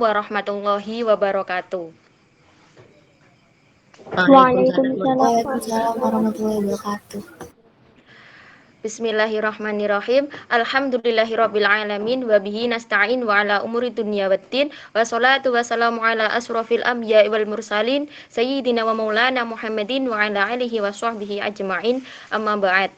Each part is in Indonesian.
warahmatullahi wabarakatuh. Waalaikumsalam warahmatullahi wabarakatuh. Bismillahirrahmanirrahim. Alhamdulillahirabbil alamin wa bihi nasta'in wa ala umuri dunya waddin. Wassalatu wassalamu ala asrofil anbiya'i wal mursalin sayyidina wa maulana Muhammadin wa ala alihi wa sahbihi ajma'in. Amma ba'd.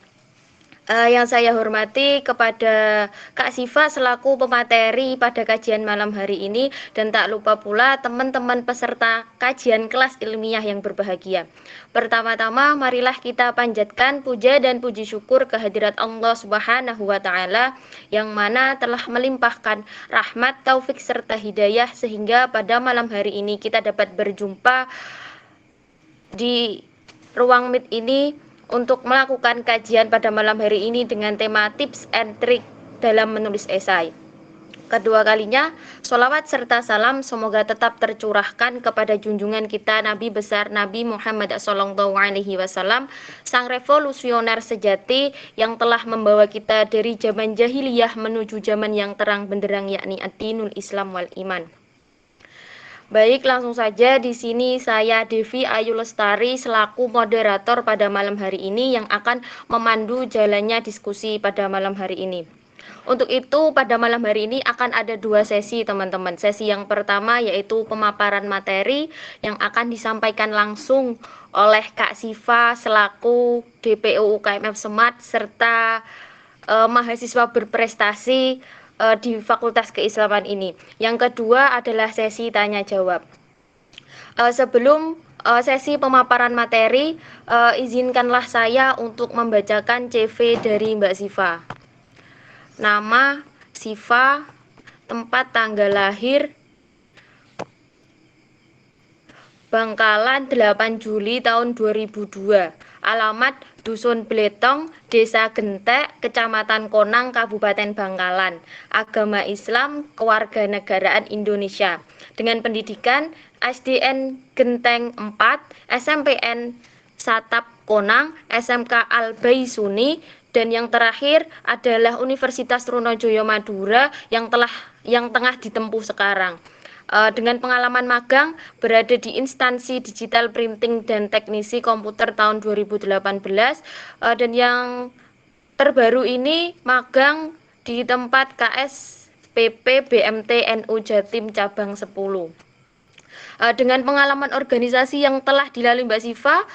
Yang saya hormati kepada Kak Siva selaku pemateri pada kajian malam hari ini, dan tak lupa pula teman-teman peserta kajian kelas ilmiah yang berbahagia. Pertama-tama marilah kita panjatkan puja dan puji syukur kehadirat Allah Subhanahu wa taala yang mana telah melimpahkan rahmat, taufik serta hidayah sehingga pada malam hari ini kita dapat berjumpa di ruang Meet ini untuk melakukan kajian pada malam hari ini dengan tema tips and trick dalam menulis esai. Kedua kalinya, sholawat serta salam semoga tetap tercurahkan kepada junjungan kita Nabi besar Nabi Muhammad SAW, sang revolusioner sejati yang telah membawa kita dari zaman jahiliyah menuju zaman yang terang benderang, yakni ad-dinul Islam wal iman. Baik, langsung saja di sini saya Devi Ayu Lestari selaku moderator pada malam hari ini yang akan memandu jalannya diskusi pada malam hari ini. Untuk itu pada malam hari ini akan ada dua sesi teman-teman. Sesi yang pertama yaitu pemaparan materi yang akan disampaikan langsung oleh Kak Siva selaku DPO UKMF Smart serta mahasiswa berprestasi di Fakultas Keislaman ini. Yang kedua adalah sesi tanya jawab. Sebelum sesi pemaparan materi, izinkanlah saya untuk membacakan CV dari Mbak Siva. Nama Siva, tempat tanggal lahir Bangkalan 8 Juli tahun 2002. Alamat Dusun Bletong, Desa Gentek, Kecamatan Konang, Kabupaten Bangkalan. Agama Islam, kewarganegaraan Indonesia. Dengan pendidikan SDN Genteng 4, SMPN Satap Konang, SMK Al-Baisuni, dan yang terakhir adalah Universitas Trunojoyo Madura yang tengah ditempuh sekarang. Dengan pengalaman magang berada di instansi digital printing dan teknisi komputer tahun 2018, dan yang terbaru ini magang di tempat KSPP BMT NU Jatim cabang 10. Dengan pengalaman organisasi yang telah dilalui Mbak Siva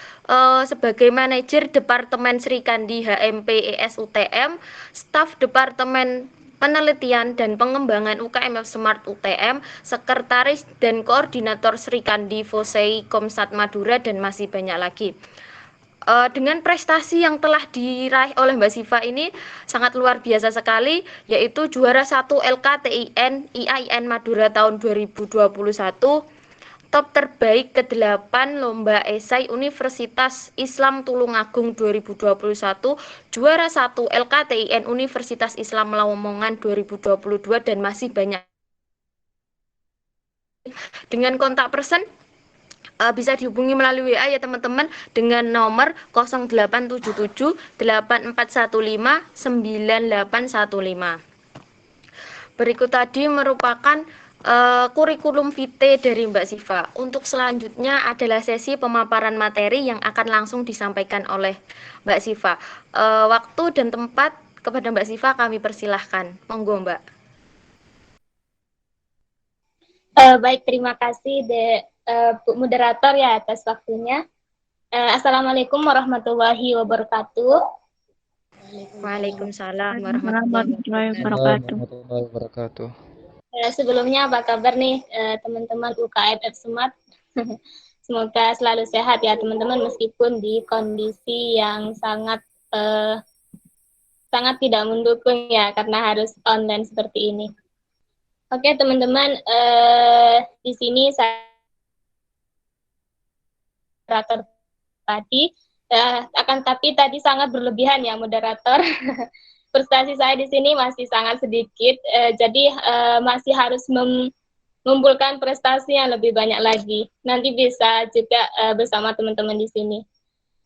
sebagai manajer Departemen Sri Kandi HMP ES UTM, staf Departemen Penelitian dan Pengembangan UKMF Smart UTM, Sekretaris dan Koordinator Sri Kandi Fosei Komsat Madura, dan masih banyak lagi. Dengan prestasi yang telah diraih oleh Mbak Siva ini sangat luar biasa sekali, yaitu juara 1 LKTIN IAIN Madura tahun 2021, top terbaik ke-8 Lomba Esai Universitas Islam Tulungagung 2021, juara 1 LKTIN Universitas Islam Lamongan 2022, dan masih banyak. Dengan kontak person bisa dihubungi melalui WA ya teman-teman dengan nomor 0877 8415 9815. Berikut tadi merupakan kurikulum vitae dari Mbak Siva. Untuk selanjutnya adalah sesi pemaparan materi yang akan langsung disampaikan oleh Mbak Siva. Waktu dan tempat kepada Mbak Siva kami persilahkan. Monggo Mbak. Baik, terima kasih Bu Moderator ya atas waktunya. Assalamualaikum warahmatullahi wabarakatuh. Waalaikumsalam warahmatullahi wabarakatuh. Sebelumnya apa kabar nih teman-teman UKMF Smart? Semoga selalu sehat ya teman-teman meskipun di kondisi yang sangat tidak mendukung ya karena harus online seperti ini. Oke teman-teman, di sini saya moderator tadi akan tapi tadi sangat berlebihan ya moderator. Prestasi saya di sini masih sangat sedikit, jadi masih harus mengumpulkan prestasi yang lebih banyak lagi. Nanti bisa juga bersama teman-teman di sini.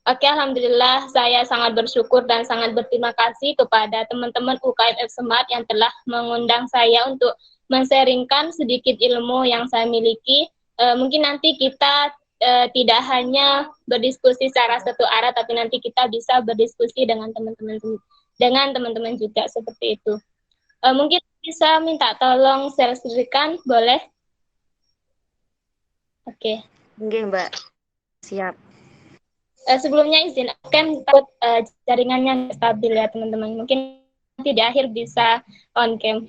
Oke, alhamdulillah saya sangat bersyukur dan sangat berterima kasih kepada teman-teman UKMF Smart yang telah mengundang saya untuk men-sharingkan sedikit ilmu yang saya miliki. Mungkin nanti kita tidak hanya berdiskusi secara satu arah, tapi nanti kita bisa berdiskusi dengan teman-teman juga seperti itu. Mungkin bisa minta tolong share screen, boleh? Oke. Oke, Mbak. Siap. Sebelumnya izin kan takut jaringannya nggak stabil ya teman-teman. Mungkin nanti di akhir bisa on cam.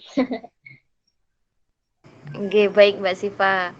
Oke, baik Mbak Siva.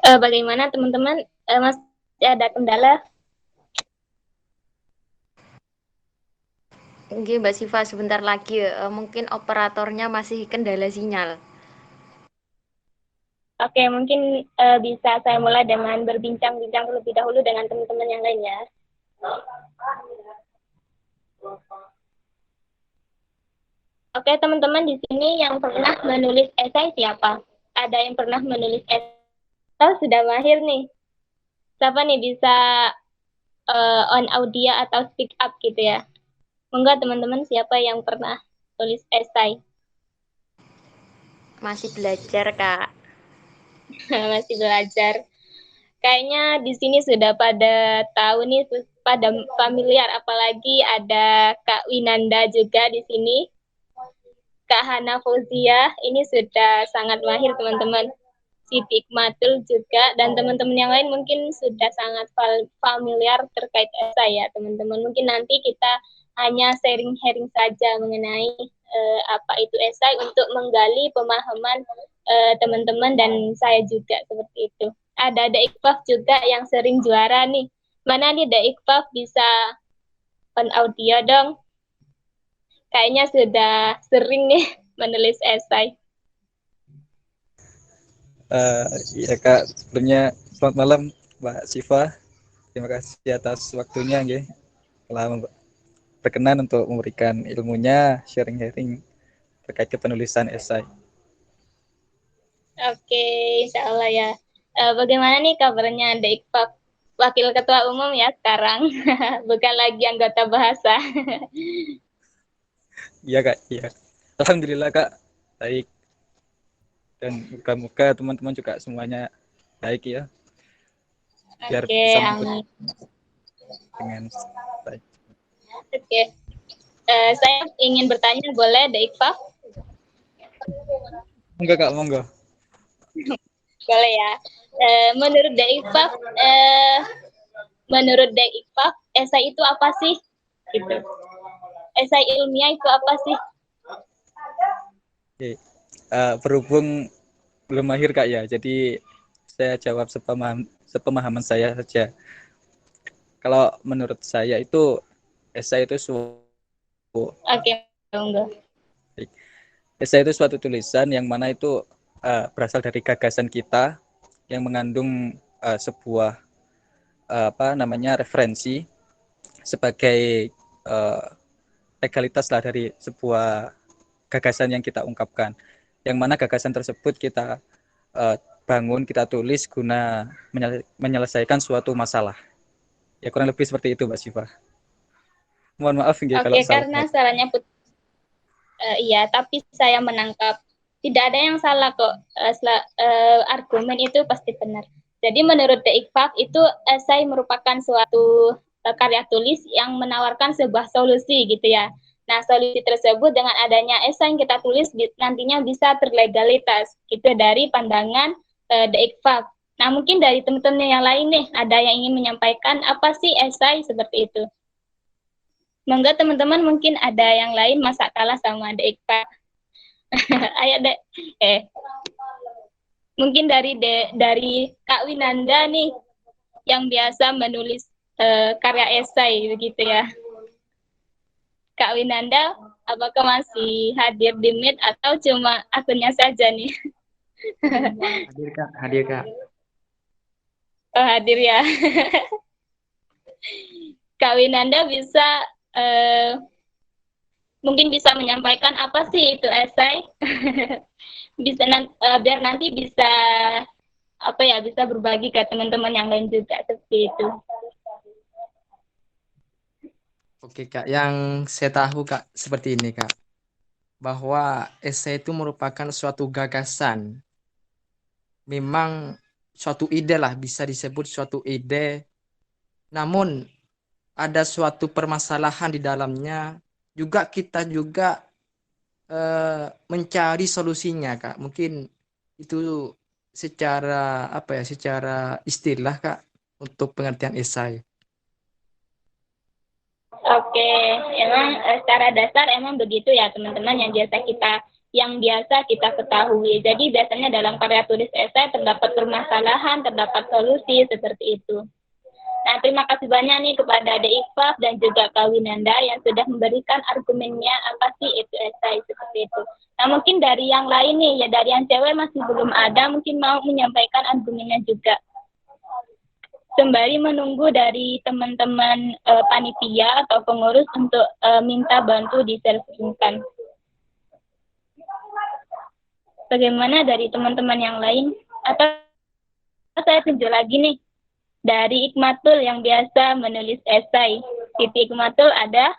Bagaimana teman-teman? Masih ada kendala? Oke, Mbak Siva, sebentar lagi mungkin operatornya masih kendala sinyal. Oke, mungkin bisa saya mulai dengan berbincang-bincang terlebih dahulu dengan teman-teman yang lain ya. Oke, teman-teman di sini yang pernah menulis esai siapa? Ada yang pernah menulis esai? Atau sudah mahir nih? Siapa nih bisa on audio atau speak up gitu ya? Monggo teman-teman siapa yang pernah tulis esai? Masih belajar, Kak. Masih belajar. Kayaknya di sini sudah pada tahu nih, pada familiar, apalagi ada Kak Winanda juga di sini. Kak Hana Fauzia, ini sudah sangat mahir teman-teman. Siti Ikmatul juga, dan teman-teman yang lain mungkin sudah sangat familiar terkait esai ya teman-teman. Mungkin nanti kita hanya sharing-sharing saja mengenai apa itu esai untuk menggali pemahaman teman-teman dan saya juga seperti itu. Ada Iqbal juga yang sering juara nih. Mana nih Iqbal, bisa on audio dong? Kayaknya sudah sering nih menulis esai. Ya Kak, sebelumnya selamat malam Mbak Siva. Terima kasih atas waktunya, nggih. Telah berkenan untuk memberikan ilmunya, sharing-sharing terkait kepenulisan esai. Oke, insya Allah ya. Bagaimana nih kabarnya Adik Iqbal, Wakil Ketua Umum ya sekarang, bukan lagi anggota bahasa. Iya Kak, iya. Alhamdulillah Kak, baik. Dan moga-moga teman-teman juga semuanya baik ya, biar Oke, bisa amin. dengan baik. Oke, saya ingin bertanya, boleh Adik Iqbal? Monggo Kak, monggo. Boleh ya. Menurut Adik Iqbal, esai itu apa sih? Gitu. Esai ilmiah itu apa sih? Oke. Berhubung belum mahir Kak ya. Jadi saya jawab sepemahaman saya saja. Kalau menurut saya itu esai itu Oke, monggo. esai itu suatu tulisan yang mana itu berasal dari gagasan kita yang mengandung sebuah referensi sebagai legalitas lah dari sebuah gagasan yang kita ungkapkan. Yang mana gagasan tersebut kita bangun, kita tulis guna menyelesaikan suatu masalah. Ya kurang lebih seperti itu Mbak Syifa. Mohon maaf kalau salah. Karena salahnya iya, tapi saya menangkap tidak ada yang salah kok. Argumen itu pasti benar. Jadi menurut The ICFAK itu esai merupakan suatu karya tulis yang menawarkan sebuah solusi gitu ya. Nah, solusi tersebut dengan adanya esai yang kita tulis nantinya bisa terlegalitas gitu dari pandangan The ICFAK. Nah, mungkin dari teman-teman yang lain nih, ada yang ingin menyampaikan apa sih esai seperti itu? Monggo teman-teman, mungkin ada yang lain masa kalah sama The ICFAK. Ayo Dek. Mungkin dari Kak Winanda nih yang biasa menulis karya esai begitu ya. Kak Winanda, apakah masih hadir di Meet atau cuma akunnya saja nih? Hadir Kak. Oh, hadir ya. Kak Winanda bisa mungkin bisa menyampaikan apa sih itu esai? Bisa biar nanti bisa bisa berbagi ke teman-teman yang lain juga seperti itu. Oke Kak, yang saya tahu Kak seperti ini Kak, bahwa esai itu merupakan suatu gagasan, memang suatu ide lah, bisa disebut suatu ide, namun ada suatu permasalahan di dalamnya, juga kita juga mencari solusinya Kak. Mungkin itu secara secara istilah Kak untuk pengertian esai. Oke, emang secara dasar emang begitu ya teman-teman yang biasa kita ketahui. Jadi biasanya dalam karya tulis esai terdapat permasalahan, terdapat solusi seperti itu. Nah, terima kasih banyak nih kepada The ICFAK dan juga Kak Winanda yang sudah memberikan argumennya apa sih itu esai seperti itu. Nah, mungkin dari yang lain nih, ya dari yang cewek masih belum ada, mungkin mau menyampaikan argumennya juga. Sembari menunggu dari teman-teman panitia atau pengurus untuk minta bantu di-sharingkan. Bagaimana dari teman-teman yang lain? Atau saya tunjuk lagi nih, dari Ikmatul yang biasa menulis esai. Siti Ikmatul ada?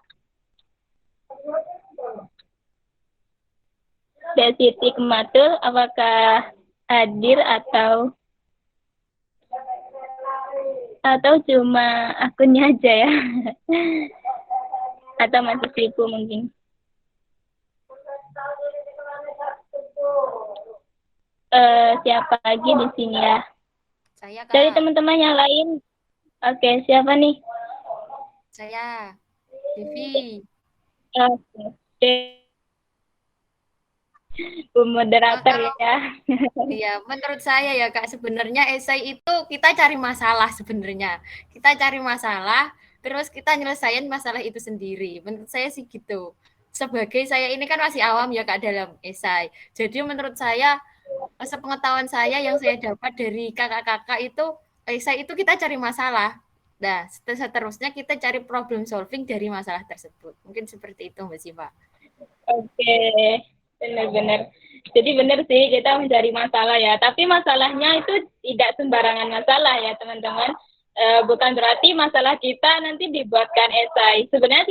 Dari Siti Ikmatul, apakah hadir atau cuma akunnya aja ya? Atau masih sibuk mungkin? Siapa lagi di sini ya? Saya Kak. Dari teman-teman yang lain. Oke, siapa nih? Saya Devi. Oke. Bu moderator ya. Iya, menurut saya ya Kak, sebenarnya esai itu kita cari masalah sebenarnya. Kita cari masalah, terus kita nyelesain masalah itu sendiri. Menurut saya sih gitu. Sebagai saya ini kan masih awam ya Kak dalam esai. Jadi menurut saya, sepengetahuan saya yang saya dapat dari kakak-kakak itu, esai itu kita cari masalah. Nah, seterusnya kita cari problem solving dari masalah tersebut. Mungkin seperti itu Mbak Syifa. Oke. Benar-benar. Jadi benar sih kita mencari masalah ya. Tapi masalahnya itu tidak sembarangan masalah ya teman-teman. Bukan berarti masalah kita nanti dibuatkan esai. Sebenarnya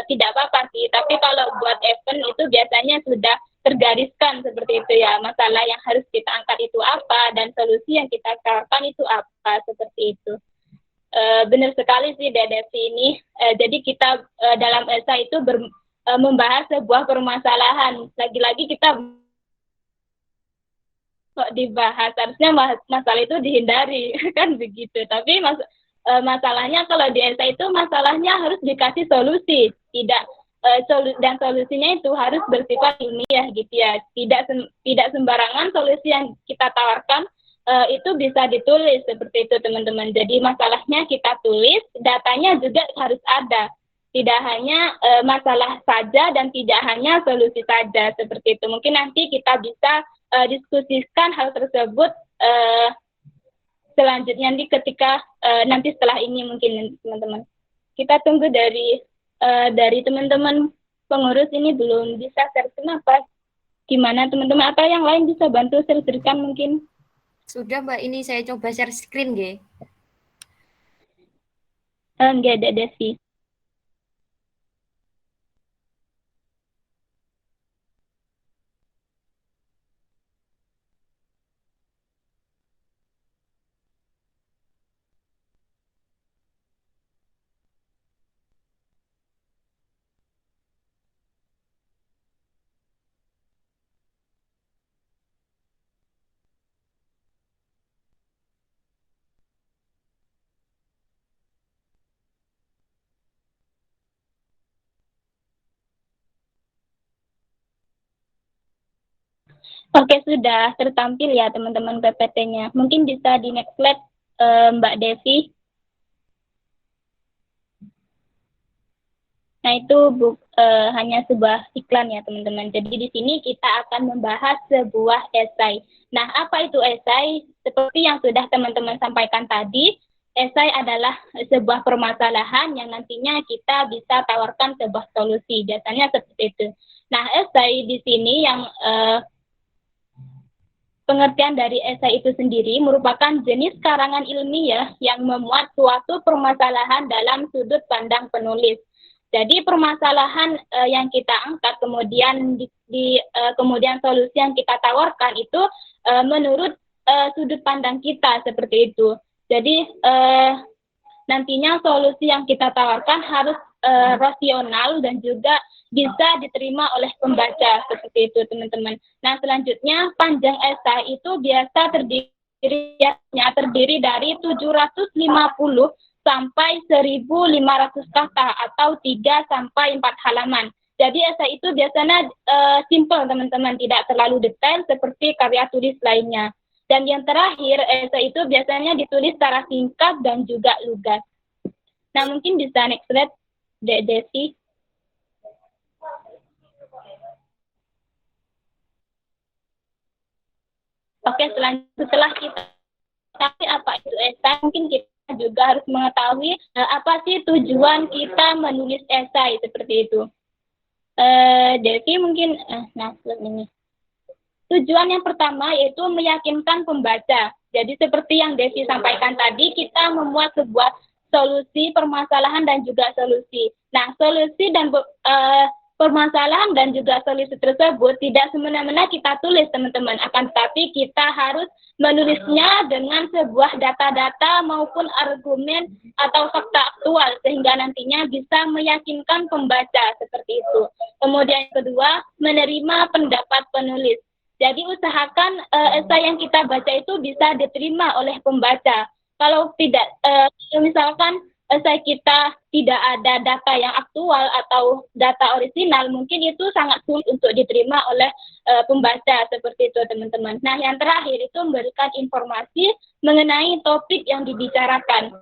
tidak apa-apa sih. Tapi kalau buat event itu biasanya sudah tergariskan seperti itu ya. Masalah yang harus kita angkat itu apa dan solusi yang kita tawarkan itu apa seperti itu. Benar sekali sih Devi ini. Jadi kita dalam esai itu membahas sebuah permasalahan. Lagi-lagi kita kok dibahas, harusnya masalah itu dihindari kan begitu. Tapi masalahnya kalau di esai itu masalahnya harus dikasih solusi, tidak dan solusinya itu harus bersifat ilmiah gitu ya. Tidak sembarangan solusi yang kita tawarkan itu bisa ditulis seperti itu teman-teman. Jadi masalahnya kita tulis, datanya juga harus ada. Tidak hanya masalah saja dan tidak hanya solusi saja seperti itu. Mungkin nanti kita bisa diskusikan hal tersebut selanjutnya nanti ketika nanti setelah ini mungkin teman-teman. Kita tunggu dari teman-teman pengurus ini belum bisa share. Kenapa? Gimana teman-teman? Atau yang lain bisa bantu share-sharekan mungkin? Sudah Mbak, ini saya coba share screen nggih. Enggak ada Desi. Oke, sudah tertampil ya teman-teman PPT-nya. Mungkin bisa di next slide Mbak Devi. Nah, itu hanya sebuah iklan ya teman-teman. Jadi di sini kita akan membahas sebuah esai. Nah, apa itu esai? Seperti yang sudah teman-teman sampaikan tadi, esai adalah sebuah permasalahan yang nantinya kita bisa tawarkan sebuah solusi. Biasanya seperti itu. Nah, esai di sini yang pengertian dari esai itu sendiri merupakan jenis karangan ilmiah yang memuat suatu permasalahan dalam sudut pandang penulis. Jadi permasalahan yang kita angkat kemudian kemudian solusi yang kita tawarkan itu menurut sudut pandang kita seperti itu. Jadi nantinya solusi yang kita tawarkan harus rasional dan juga bisa diterima oleh pembaca seperti itu teman-teman. Nah selanjutnya panjang esai itu biasa terdiri dari 750 sampai 1.500 kata atau 3 sampai 4 halaman. Jadi esai itu biasanya simple teman-teman, tidak terlalu detail seperti karya tulis lainnya. Dan yang terakhir esai itu biasanya ditulis secara singkat dan juga lugas. Nah mungkin bisa next slide Desi. Oke, setelah kita tahu apa itu esai, mungkin kita juga harus mengetahui apa sih tujuan kita menulis esai seperti itu. Devi mungkin, ini. Tujuan yang pertama yaitu meyakinkan pembaca. Jadi seperti yang Devi sampaikan tadi, kita memuat sebuah solusi, permasalahan dan juga solusi. Nah, solusi dan permasalahan dan juga solusi tersebut tidak semena-mena kita tulis teman-teman, akan tetapi kita harus menulisnya dengan sebuah data-data maupun argumen atau fakta aktual sehingga nantinya bisa meyakinkan pembaca seperti itu. Kemudian yang kedua, menerima pendapat penulis. Jadi usahakan esai yang kita baca itu bisa diterima oleh pembaca. Kalau tidak, misalkan esai kita tidak ada data yang aktual atau data orisinal, mungkin itu sangat sulit untuk diterima oleh pembaca seperti itu teman-teman. Nah yang terakhir itu memberikan informasi mengenai topik yang dibicarakan.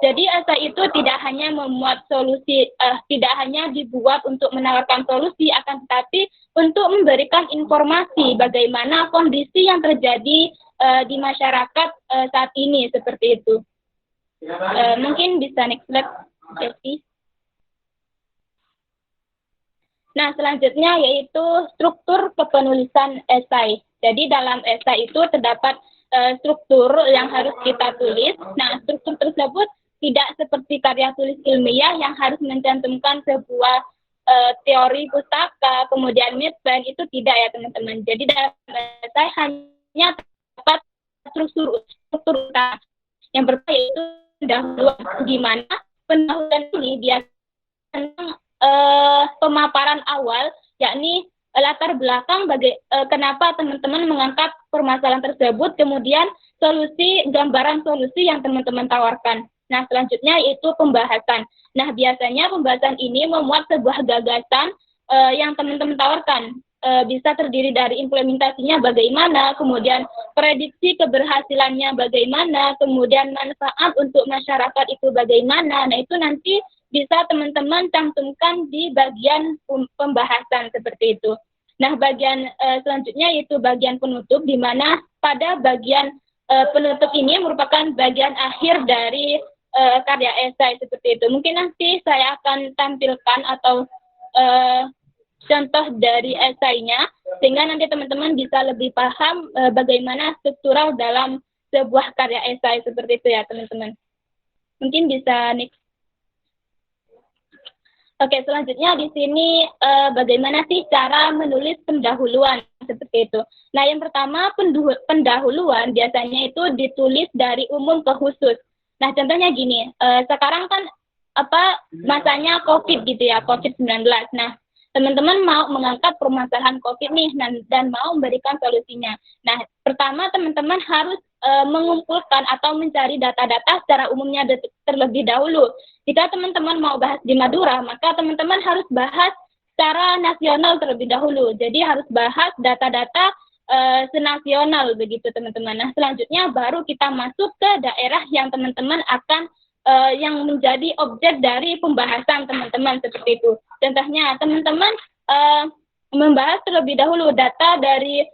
Jadi esai itu tidak hanya memuat solusi, tidak hanya dibuat untuk menawarkan solusi, akan tetapi untuk memberikan informasi bagaimana kondisi yang terjadi di masyarakat saat ini seperti itu. Mungkin bisa next slide, Devi. Nah, selanjutnya yaitu struktur kepenulisan esai. Jadi dalam esai itu terdapat struktur yang harus kita tulis. Nah, struktur tersebut tidak seperti karya tulis ilmiah yang harus mencantumkan sebuah teori pustaka, kemudian midband, itu tidak ya teman-teman. Jadi dalam esai hanya terdapat struktur utama. Yang pertama yaitu pendahuluan, di mana pendahuluan ini biasanya pemaparan awal, yakni latar belakang kenapa teman-teman mengangkat permasalahan tersebut, kemudian gambaran solusi yang teman-teman tawarkan. Nah, selanjutnya yaitu pembahasan. Nah, biasanya pembahasan ini memuat sebuah gagasan yang teman-teman tawarkan. Bisa terdiri dari implementasinya bagaimana, kemudian prediksi keberhasilannya bagaimana, kemudian manfaat untuk masyarakat itu bagaimana. Nah, itu nanti bisa teman-teman cantumkan di bagian pembahasan seperti itu. Nah, bagian selanjutnya yaitu bagian penutup, di mana pada bagian penutup ini merupakan bagian akhir dari karya esai seperti itu. Mungkin nanti saya akan tampilkan atau contoh dari esainya, sehingga nanti teman-teman bisa lebih paham bagaimana struktural dalam sebuah karya esai seperti itu ya teman-teman. Mungkin bisa next. Oke, selanjutnya di sini bagaimana sih cara menulis pendahuluan seperti itu. Nah, yang pertama pendahuluan biasanya itu ditulis dari umum ke khusus. Nah, contohnya gini, sekarang kan masanya COVID gitu ya, COVID-19. Nah, teman-teman mau mengangkat permasalahan COVID nih dan mau memberikan solusinya. Nah, pertama teman-teman harus mengumpulkan atau mencari data-data secara umumnya terlebih dahulu. Jika teman-teman mau bahas di Madura, maka teman-teman harus bahas secara nasional terlebih dahulu. Jadi harus bahas data-data senasional begitu teman-teman. Nah, selanjutnya baru kita masuk ke daerah yang teman-teman akan yang menjadi objek dari pembahasan teman-teman seperti itu. Contohnya, teman-teman membahas terlebih dahulu data dari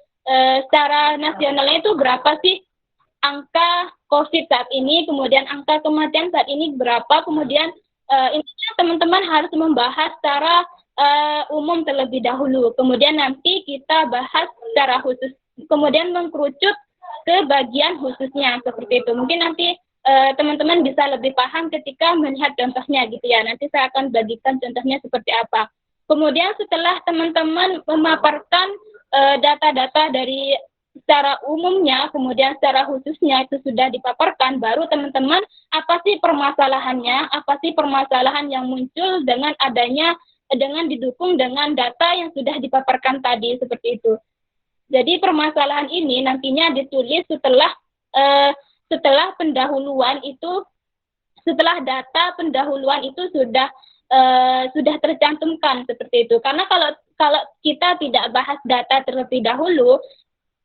secara nasionalnya itu berapa sih angka COVID saat ini, kemudian angka kematian saat ini berapa, kemudian intinya teman-teman harus membahas secara umum terlebih dahulu. Kemudian nanti kita bahas secara khusus, kemudian mengkerucut ke bagian khususnya seperti itu. Mungkin nanti teman-teman bisa lebih paham ketika melihat contohnya gitu ya. Nanti saya akan bagikan contohnya seperti apa. Kemudian setelah teman-teman memaparkan data-data dari secara umumnya, kemudian secara khususnya itu sudah dipaparkan, baru teman-teman apa sih permasalahannya, apa sih permasalahan yang muncul dengan didukung dengan data yang sudah dipaparkan tadi seperti itu. Jadi permasalahan ini nantinya ditulis setelah pendahuluan itu, setelah data pendahuluan itu sudah tercantumkan seperti itu. Karena kalau kita tidak bahas data terlebih dahulu,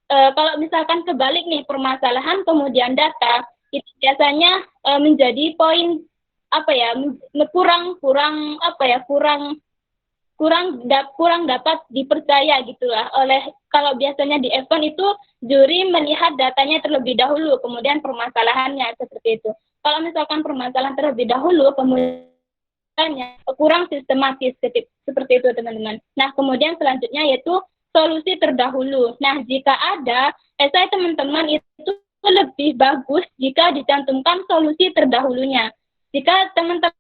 kalau misalkan kebalik nih permasalahan kemudian data, itu biasanya menjadi poin kurang dapat dipercaya gitulah kalau biasanya di F1 itu juri melihat datanya terlebih dahulu kemudian permasalahannya seperti itu. Kalau misalkan permasalahan terlebih dahulu kemudian kurang sistematis seperti itu teman-teman. Nah, kemudian selanjutnya yaitu solusi terdahulu. Nah, jika ada esai teman-teman itu lebih bagus jika dicantumkan solusi terdahulunya. Jika teman-teman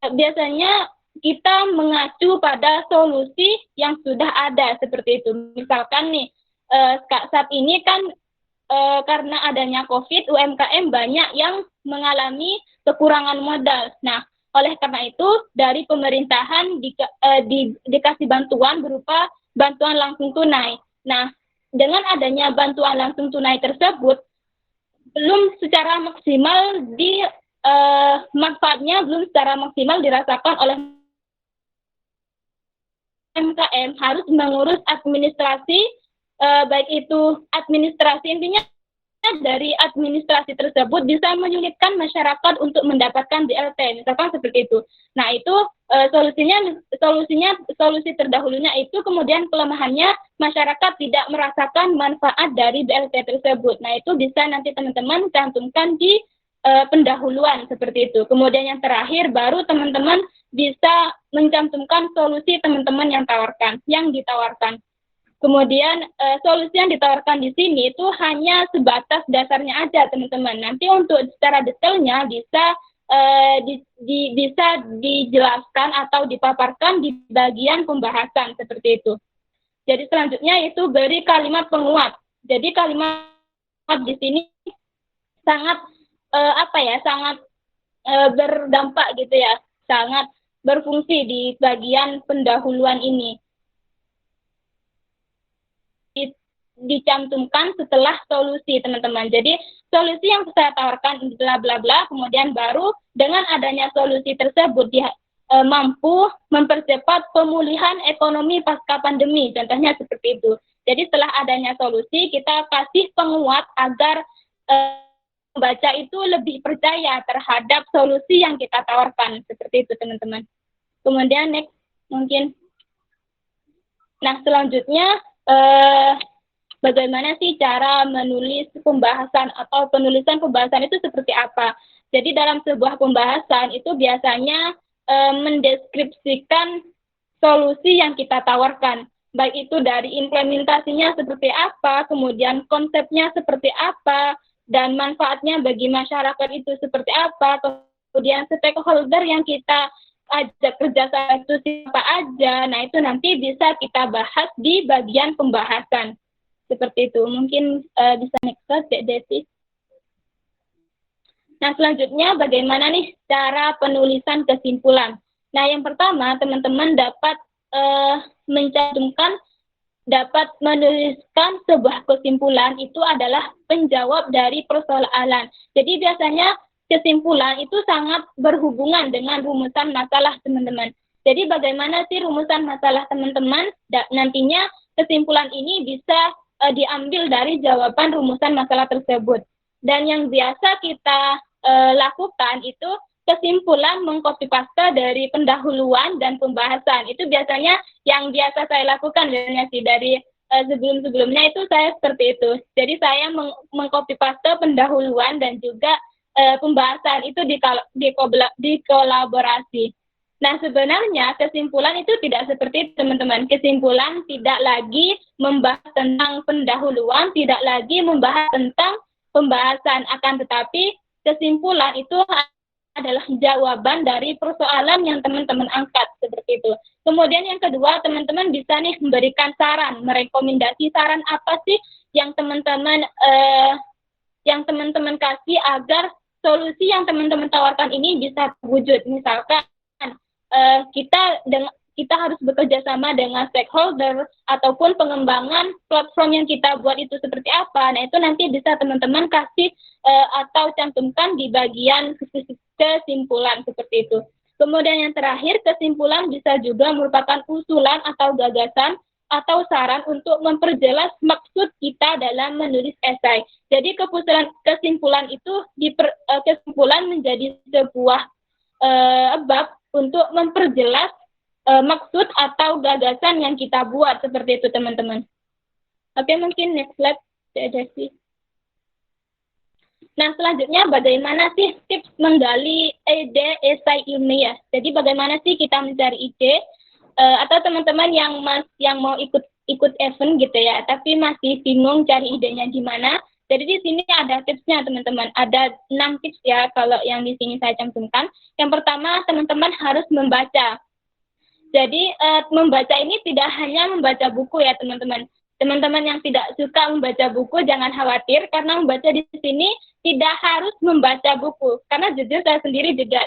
biasanya kita mengacu pada solusi yang sudah ada seperti itu. Misalkan nih saat ini kan karena adanya COVID, UMKM banyak yang mengalami kekurangan modal. Nah, oleh karena itu dari pemerintahan dikasih bantuan berupa bantuan langsung tunai. Nah, dengan adanya bantuan langsung tunai tersebut belum secara maksimal manfaatnya belum secara maksimal dirasakan oleh UMKM, harus mengurus administrasi, baik itu administrasi, intinya dari administrasi tersebut bisa menyulitkan masyarakat untuk mendapatkan BLT, misalkan seperti itu. Nah, itu solusi terdahulunya itu kemudian kelemahannya masyarakat tidak merasakan manfaat dari BLT tersebut. Nah, itu bisa nanti teman-teman cantumkan di pendahuluan seperti itu. Kemudian yang terakhir baru teman-teman bisa mencantumkan solusi teman-teman yang ditawarkan. Kemudian solusi yang ditawarkan di sini itu hanya sebatas dasarnya aja teman-teman. Nanti untuk secara detailnya bisa bisa dijelaskan atau dipaparkan di bagian pembahasan seperti itu. Jadi selanjutnya itu beri kalimat penguat. Jadi kalimat di sini sangat sangat berdampak gitu ya, sangat berfungsi di bagian pendahuluan ini. Dicantumkan setelah solusi teman-teman. Jadi solusi yang saya tawarkan bla bla bla, kemudian baru dengan adanya solusi tersebut dia mampu mempercepat pemulihan ekonomi pasca pandemi, contohnya seperti itu. Jadi setelah adanya solusi, kita kasih penguat agar pembaca itu lebih percaya terhadap solusi yang kita tawarkan, seperti itu teman-teman. Kemudian next mungkin. Nah selanjutnya bagaimana sih cara menulis pembahasan atau penulisan pembahasan itu seperti apa? Jadi dalam sebuah pembahasan itu biasanya mendeskripsikan solusi yang kita tawarkan, baik itu dari implementasinya seperti apa, kemudian konsepnya seperti apa, dan manfaatnya bagi masyarakat itu seperti apa, kemudian stakeholder yang kita ajak kerjasama itu siapa aja. Nah itu nanti bisa kita bahas di bagian pembahasan seperti itu. Mungkin bisa next slide, Dek Desi. Nah, selanjutnya bagaimana nih cara penulisan kesimpulan? Nah, yang pertama, teman-teman dapat dapat menuliskan sebuah kesimpulan itu adalah penjawab dari persoalan. Jadi biasanya kesimpulan itu sangat berhubungan dengan rumusan masalah teman-teman. Jadi bagaimana sih rumusan masalah teman-teman? Nantinya kesimpulan ini bisa diambil dari jawaban rumusan masalah tersebut. Dan yang biasa kita lakukan itu kesimpulan mengcopy paste dari pendahuluan dan pembahasan. Itu biasanya yang biasa saya lakukan sebenarnya sih dari sebelum-sebelumnya itu saya seperti itu. Jadi saya mengcopy paste pendahuluan dan juga pembahasan itu dikolaborasi. Nah sebenarnya kesimpulan itu tidak seperti itu teman-teman. Kesimpulan tidak lagi membahas tentang pendahuluan, tidak lagi membahas tentang pembahasan, akan tetapi kesimpulan itu adalah jawaban dari persoalan yang teman-teman angkat seperti itu. Kemudian yang kedua, teman-teman bisa nih memberikan saran, merekomendasi saran apa sih yang teman-teman kasih agar solusi yang teman-teman tawarkan ini bisa terwujud. Misalkan kita harus bekerja sama dengan stakeholder ataupun pengembangan platform yang kita buat itu seperti apa. Nah, itu nanti bisa teman-teman kasih atau cantumkan di bagian kesimpulan seperti itu. Kemudian yang terakhir, kesimpulan bisa juga merupakan usulan atau gagasan atau saran untuk memperjelas maksud kita dalam menulis esai. Jadi kesimpulan itu kesimpulan menjadi sebuah bab untuk memperjelas maksud atau gagasan yang kita buat seperti itu teman-teman. Oke, mungkin next slide, Desi. Nah, selanjutnya bagaimana sih tips menggali ide esai ilmiah? Jadi bagaimana sih kita mencari ide atau teman-teman yang mau ikut event gitu ya, tapi masih bingung cari idenya di mana? Jadi di sini ada tipsnya teman-teman. Ada 6 tips ya kalau yang di sini saya cantumkan. Yang pertama, teman-teman harus membaca. Jadi membaca ini tidak hanya membaca buku ya teman-teman. Teman-teman yang tidak suka membaca buku jangan khawatir karena membaca di sini tidak harus membaca buku. Karena jujur saya sendiri juga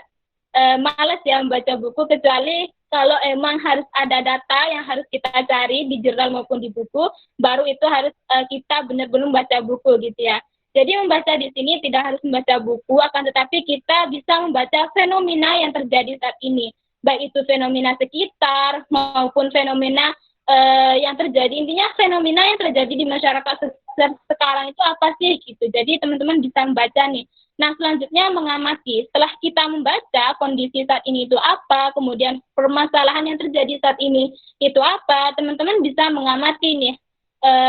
malas ya membaca buku kecuali kalau emang harus ada data yang harus kita cari di jurnal maupun di buku, baru itu harus kita benar-benar membaca buku gitu ya. Jadi membaca di sini tidak harus membaca buku, akan tetapi kita bisa membaca fenomena yang terjadi saat ini. Baik itu fenomena sekitar maupun fenomena yang terjadi, intinya fenomena yang terjadi di masyarakat sekarang itu apa sih gitu. Jadi teman-teman bisa membaca nih. Nah selanjutnya mengamati. Setelah kita membaca kondisi saat ini itu apa, kemudian permasalahan yang terjadi saat ini itu apa, teman-teman bisa mengamati nih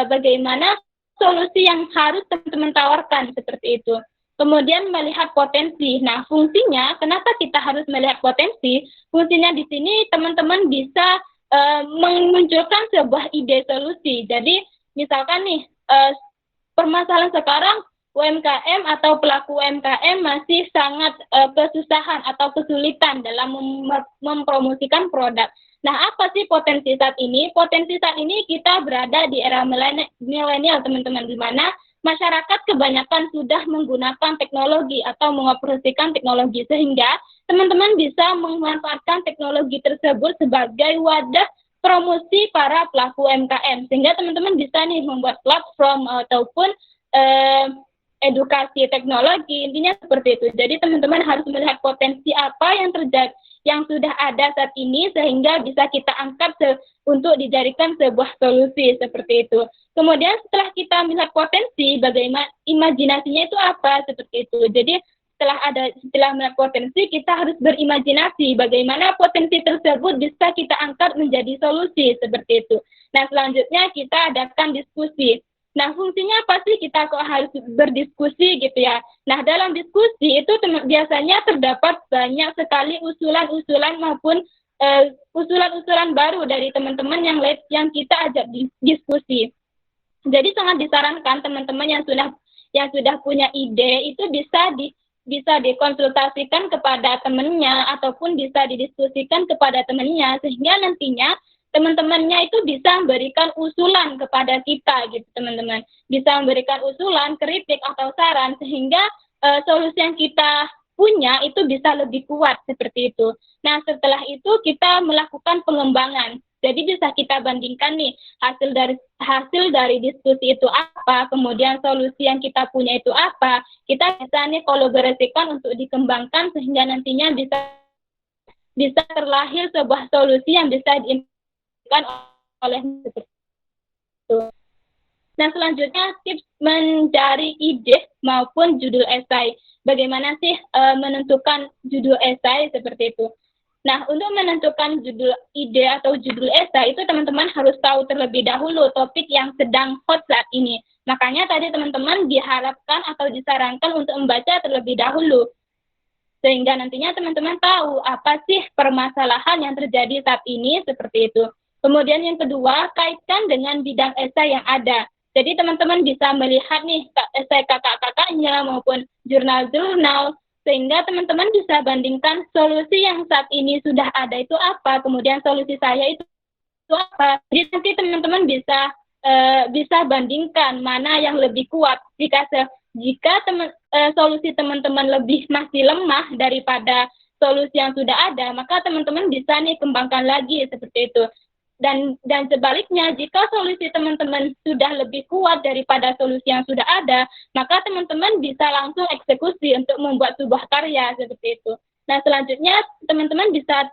bagaimana solusi yang harus teman-teman tawarkan seperti itu. Kemudian melihat potensi. Nah fungsinya, kenapa kita harus melihat potensi? Fungsinya di sini teman-teman bisa memunculkan sebuah ide solusi. Jadi misalkan nih permasalahan sekarang UMKM atau pelaku UMKM masih sangat kesusahan atau kesulitan dalam mempromosikan produk. Nah apa sih potensi saat ini? Potensi saat ini kita berada di era milenial teman-teman, di mana masyarakat kebanyakan sudah menggunakan teknologi atau mengoperasikan teknologi, sehingga teman-teman bisa memanfaatkan teknologi tersebut sebagai wadah promosi para pelaku UMKM, sehingga teman-teman bisa nih membuat platform ataupun edukasi teknologi, intinya seperti itu. Jadi teman-teman harus melihat potensi apa yang terjadi, yang sudah ada saat ini, sehingga bisa kita angkat untuk dijadikan sebuah solusi seperti itu. Kemudian setelah kita melihat potensi, bagaimana imajinasinya itu apa seperti itu. Jadi setelah melihat potensi, kita harus berimajinasi bagaimana potensi tersebut bisa kita angkat menjadi solusi seperti itu. Nah, selanjutnya kita adakan diskusi. Nah, fungsinya apa sih kita kok harus berdiskusi gitu ya? Nah, dalam diskusi itu biasanya terdapat banyak sekali usulan-usulan maupun usulan-usulan baru dari teman-teman yang kita ajak diskusi. Jadi sangat disarankan teman-teman yang sudah punya ide itu bisa dikonsultasikan kepada temannya ataupun bisa didiskusikan kepada temannya, sehingga nantinya teman-temannya itu bisa memberikan usulan kepada kita gitu teman-teman, bisa memberikan usulan, kritik atau saran, sehingga solusi yang kita punya itu bisa lebih kuat seperti itu. Nah, setelah itu kita melakukan pengembangan. Jadi bisa kita bandingkan nih hasil dari diskusi itu apa, kemudian solusi yang kita punya itu apa. Kita bisa nih kolaborasikan untuk dikembangkan sehingga nantinya bisa terlahir sebuah solusi yang bisa diimplementasikan oleh seperti itu. Nah, selanjutnya tips mencari ide maupun judul esai. Bagaimana sih menentukan judul esai seperti itu? Nah, untuk menentukan judul ide atau judul esai itu teman-teman harus tahu terlebih dahulu topik yang sedang hot saat ini. Makanya tadi teman-teman diharapkan atau disarankan untuk membaca terlebih dahulu. Sehingga nantinya teman-teman tahu apa sih permasalahan yang terjadi saat ini seperti itu. Kemudian yang kedua, kaitkan dengan bidang esai yang ada. Jadi teman-teman bisa melihat nih esai kakak-kakaknya maupun jurnal-jurnal, sehingga teman-teman bisa bandingkan solusi yang saat ini sudah ada itu apa, kemudian solusi saya itu apa. Jadi nanti teman-teman bisa bandingkan mana yang lebih kuat. Jika solusi teman-teman masih lemah daripada solusi yang sudah ada, maka teman-teman bisa nih kembangkan lagi seperti itu. Dan sebaliknya, jika solusi teman-teman sudah lebih kuat daripada solusi yang sudah ada, maka teman-teman bisa langsung eksekusi untuk membuat sebuah karya seperti itu. Nah, selanjutnya teman-teman bisa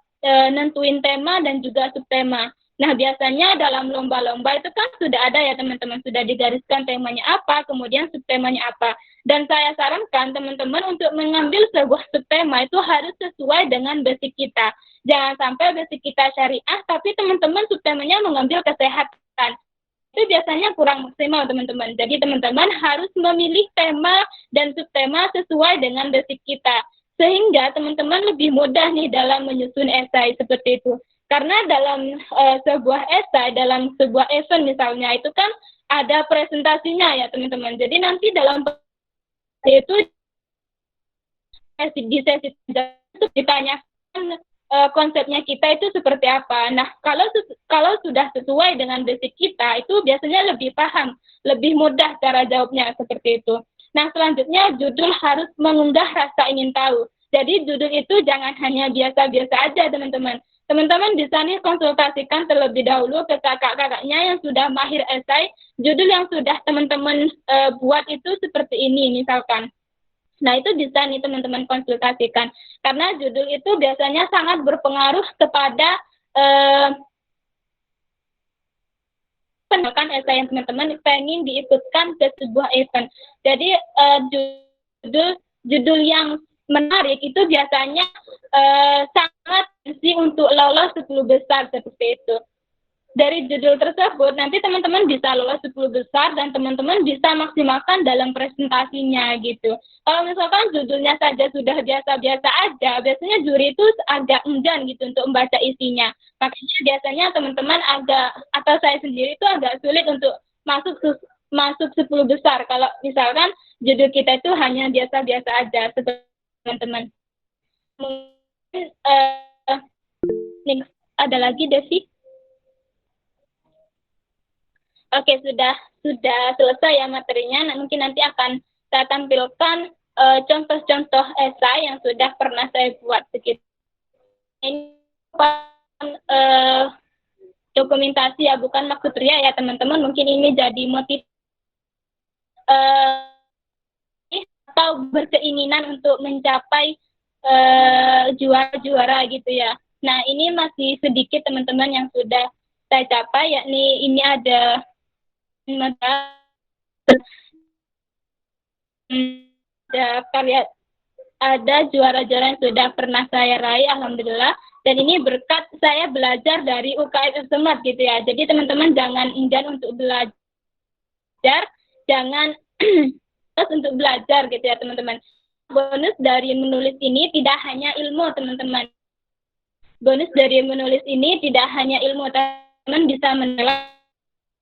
nentuin tema dan juga subtema. Nah, biasanya dalam lomba-lomba itu kan sudah ada ya teman-teman, sudah digariskan temanya apa, kemudian subtemanya apa. Dan saya sarankan teman-teman untuk mengambil sebuah subtema itu harus sesuai dengan basic kita. Jangan sampai basic kita syariah, tapi teman-teman subtemanya mengambil kesehatan. Itu biasanya kurang maksimal teman-teman. Jadi teman-teman harus memilih tema dan subtema sesuai dengan basic kita. Sehingga teman-teman lebih mudah nih dalam menyusun esai seperti itu. Karena dalam sebuah esai, dalam sebuah event misalnya, itu kan ada presentasinya ya teman-teman. Jadi nanti dalam itu di sesi itu ditanyakan konsepnya kita itu seperti apa. Nah, kalau sudah sesuai dengan basic kita, itu biasanya lebih paham, lebih mudah cara jawabnya seperti itu. Nah, selanjutnya judul harus mengunggah rasa ingin tahu. Jadi judul itu jangan hanya biasa-biasa aja teman-teman. Teman-teman bisa nih konsultasikan terlebih dahulu ke kakak-kakaknya yang sudah mahir esai, judul yang sudah teman-teman buat itu seperti ini misalkan. Nah, itu bisa nih teman-teman konsultasikan. Karena judul itu biasanya sangat berpengaruh kepada penolakan esai yang teman-teman pengen diikutkan ke sebuah event. Jadi judul yang menarik itu biasanya sangat untuk lolos 10 besar seperti itu. Dari judul tersebut nanti teman-teman bisa lolos 10 besar dan teman-teman bisa maksimalkan dalam presentasinya gitu. Kalau misalkan judulnya saja sudah biasa-biasa aja, biasanya juri itu agak enggan gitu untuk membaca isinya. Makanya biasanya teman-teman atau saya sendiri itu agak sulit untuk masuk 10 besar kalau misalkan judul kita itu hanya biasa-biasa aja teman-teman. Mungkin ada lagi Devi? Oke, sudah selesai ya materinya. Nah, mungkin nanti akan saya tampilkan contoh-contoh esai yang sudah pernah saya buat sedikit. Ini dokumentasi ya, bukan maksud ria ya teman-teman. Mungkin ini jadi motif. Teman-teman bisa nih konsultasikan terlebih dahulu ke kakak-kakaknya yang sudah mahir esai, judul yang sudah teman-teman buat itu seperti ini. Jadi judul itu biasanya sangat berpengaruh kepada penolakan esai yang teman-teman pengen diikutkan ke sebuah event. Jadi atau berkeinginan untuk mencapai juara-juara gitu ya. Nah, ini masih sedikit teman-teman yang sudah saya capai, yakni ini ada karya, ada juara-juara yang sudah pernah saya raih, alhamdulillah. Dan ini berkat saya belajar dari UKM Semat gitu ya. Jadi teman-teman jangan enggan untuk belajar, jangan terus untuk belajar gitu ya teman-teman. Bonus dari menulis ini tidak hanya ilmu teman-teman. Bonus dari menulis ini tidak hanya ilmu, teman-teman bisa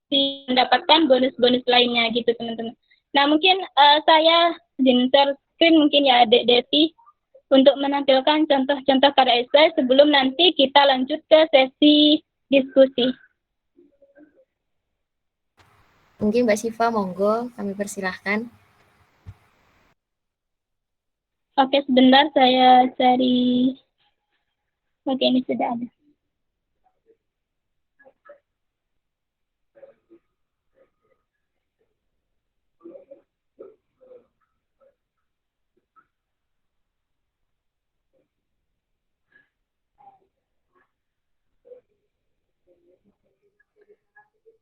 mendapatkan bonus-bonus lainnya gitu teman-teman. Nah mungkin saya share screen mungkin ya Dek Devi untuk menampilkan contoh-contoh karya esai sebelum nanti kita lanjut ke sesi diskusi. Mungkin Mbak Syifa, monggo kami persilahkan. Oke, sebentar saya cari. Oke, ini sudah ada.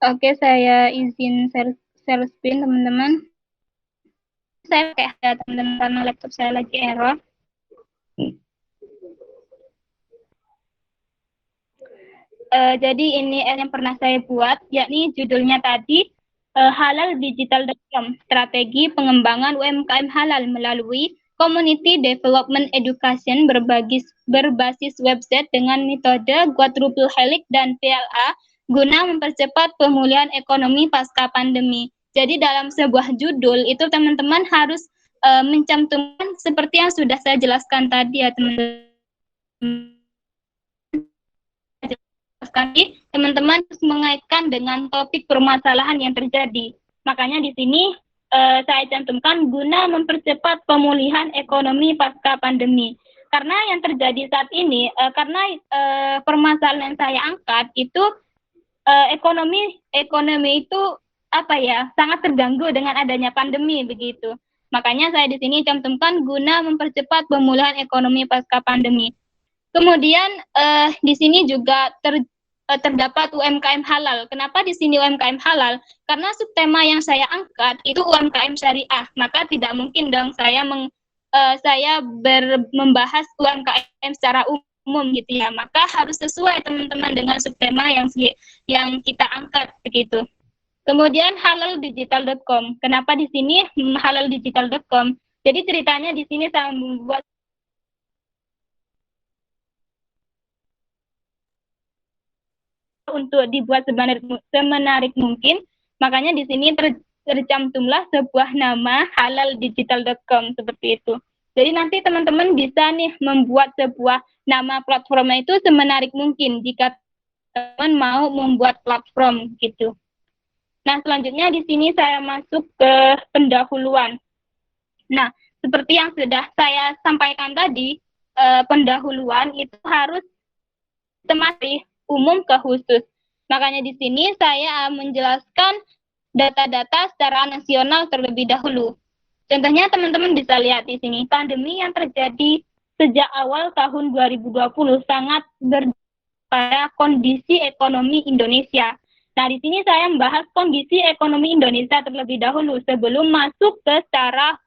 Oke, saya izin share screen teman-teman. Saya pakai teman-teman karena laptop saya lagi error. Jadi ini yang pernah saya buat, yakni judulnya tadi halaldigital.com, strategi pengembangan UMKM halal melalui Community Development Education berbasis website dengan metode quadruple helix dan PLA guna mempercepat pemulihan ekonomi pasca pandemi. Jadi dalam sebuah judul itu teman-teman harus mencantumkan seperti yang sudah saya jelaskan tadi ya teman-teman. Sekali teman-teman harus mengaitkan dengan topik permasalahan yang terjadi. Makanya di sini saya cantumkan guna mempercepat pemulihan ekonomi pasca pandemi. Karena yang terjadi saat ini, karena permasalahan yang saya angkat itu ekonomi itu sangat terganggu dengan adanya pandemi begitu. Makanya saya di sini cantumkan guna mempercepat pemulihan ekonomi pasca pandemi. Kemudian di sini juga terdapat UMKM halal. Kenapa di sini UMKM halal? Karena subtema yang saya angkat itu UMKM syariah. Maka tidak mungkin dong saya membahas UMKM secara umum gitu ya. Maka harus sesuai teman-teman dengan subtema yang kita angkat begitu. Kemudian halaldigital.com. Kenapa di sini halaldigital.com? Jadi ceritanya di sini saya membuat untuk dibuat semenarik mungkin, makanya di sini tercantumlah sebuah nama halaldigital.com seperti itu. Jadi nanti teman-teman bisa nih membuat sebuah nama platformnya itu semenarik mungkin jika teman mau membuat platform gitu. Nah selanjutnya di sini saya masuk ke pendahuluan. Nah seperti yang sudah saya sampaikan tadi, pendahuluan itu harus tematik umum ke khusus. Makanya di sini saya menjelaskan data-data secara nasional terlebih dahulu. Contohnya teman-teman bisa lihat di sini, pandemi yang terjadi sejak awal tahun 2020 sangat pada kondisi ekonomi Indonesia. Nah, di sini saya membahas kondisi ekonomi Indonesia terlebih dahulu sebelum masuk ke secara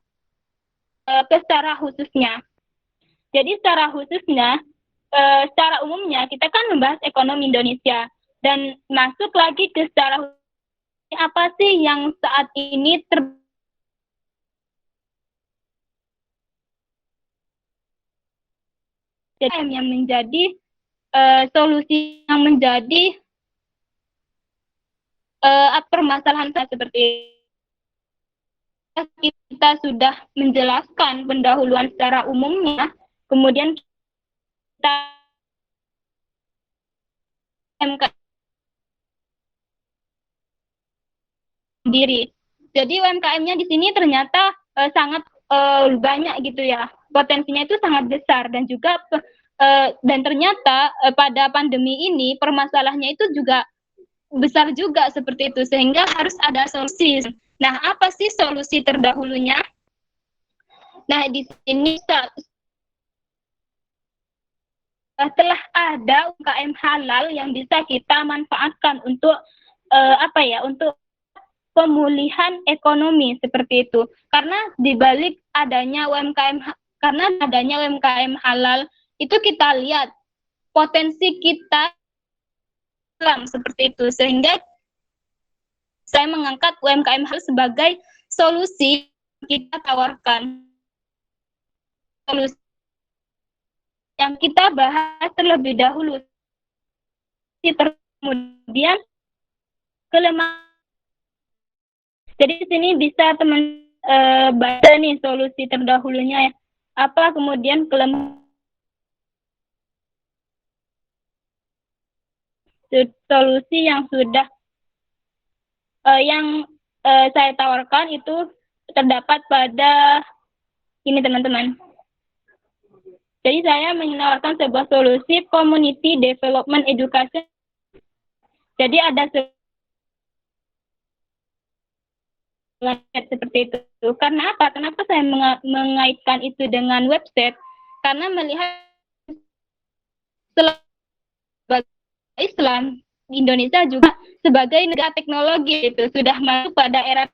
khususnya. Jadi secara khususnya, secara umumnya kita kan membahas ekonomi Indonesia dan masuk lagi ke secara apa sih yang saat ini yang menjadi solusi yang menjadi permasalahan seperti kita sudah menjelaskan pendahuluan secara umumnya, kemudian kita MK sendiri. Jadi UMKM-nya di sini ternyata sangat banyak gitu ya. Potensinya itu sangat besar dan juga dan ternyata pada pandemi ini permasalahannya itu juga besar juga seperti itu sehingga harus ada solusi. Nah, apa sih solusi terdahulunya? Nah, di sini telah ada UMKM halal yang bisa kita manfaatkan untuk untuk pemulihan ekonomi seperti itu. Karena dibalik adanya UMKM halal itu kita lihat potensi kita seperti itu, sehingga saya mengangkat UMKM halal sebagai solusi kita tawarkan. Solusi yang kita bahas terlebih dahulu. Kemudian kelemahan. Jadi di sini bisa teman baca nih solusi terdahulunya ya. Apa kemudian kelemahan solusi yang sudah saya tawarkan itu terdapat pada ini teman-teman. Jadi saya menawarkan sebuah solusi community development education. Jadi ada website seperti itu. Karena apa? Kenapa saya mengaitkan itu dengan website? Karena melihat Islam Indonesia juga sebagai negara teknologi itu sudah masuk pada era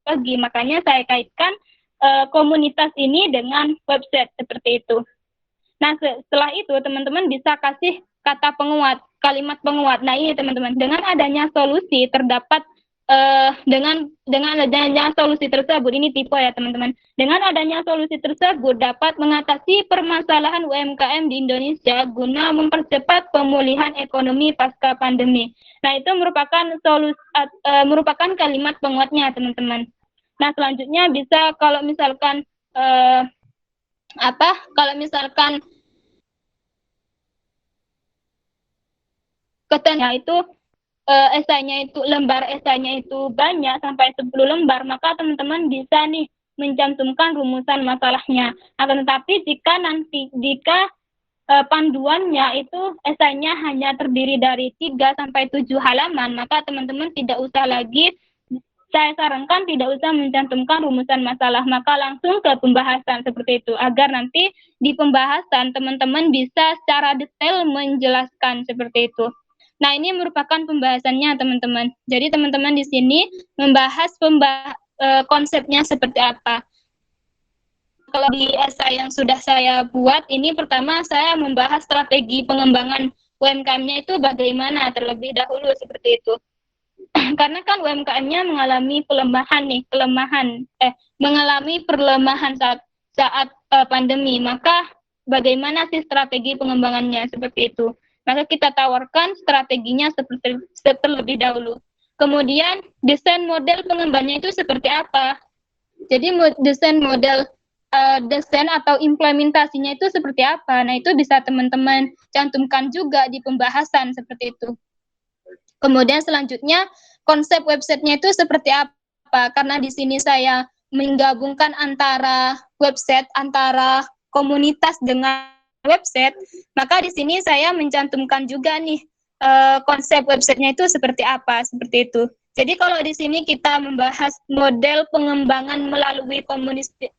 teknologi. Makanya saya kaitkan komunitas ini dengan website seperti itu. Nah, setelah itu teman-teman bisa kasih kata penguat, kalimat penguat. Nah, ini teman-teman, dengan adanya solusi terdapat dengan adanya solusi tersebut, ini tipe ya teman-teman. Dengan adanya solusi tersebut dapat mengatasi permasalahan UMKM di Indonesia guna mempercepat pemulihan ekonomi pasca pandemi. Nah, itu merupakan merupakan kalimat penguatnya teman-teman. Nah, selanjutnya bisa kalau misalkan katanya itu esainya itu lembar esainya itu banyak sampai 10 lembar, maka teman-teman bisa nih mencantumkan rumusan masalahnya. Akan tetapi jika panduannya itu esainya hanya terdiri dari 3 sampai 7 halaman, maka teman-teman tidak usah lagi, saya sarankan tidak usah mencantumkan rumusan masalah, maka langsung ke pembahasan seperti itu, agar nanti di pembahasan teman-teman bisa secara detail menjelaskan seperti itu. Nah, ini merupakan pembahasannya teman-teman. Jadi teman-teman di sini membahas konsepnya seperti apa. Kalau di esai yang sudah saya buat, ini pertama saya membahas strategi pengembangan UMKM-nya itu bagaimana terlebih dahulu seperti itu. Karena kan UMKM-nya mengalami mengalami perlemahan saat pandemi. Maka bagaimana sih strategi pengembangannya seperti itu? Maka kita tawarkan strateginya terlebih dahulu. Kemudian desain model pengembangnya itu seperti apa? Jadi desain atau implementasinya itu seperti apa? Nah, itu bisa teman-teman cantumkan juga di pembahasan seperti itu. Kemudian selanjutnya konsep websitenya itu seperti apa? Karena di sini saya menggabungkan antara website, antara komunitas dengan website, maka di sini saya mencantumkan juga nih konsep websitenya itu seperti apa, seperti itu. Jadi kalau di sini kita membahas model pengembangan melalui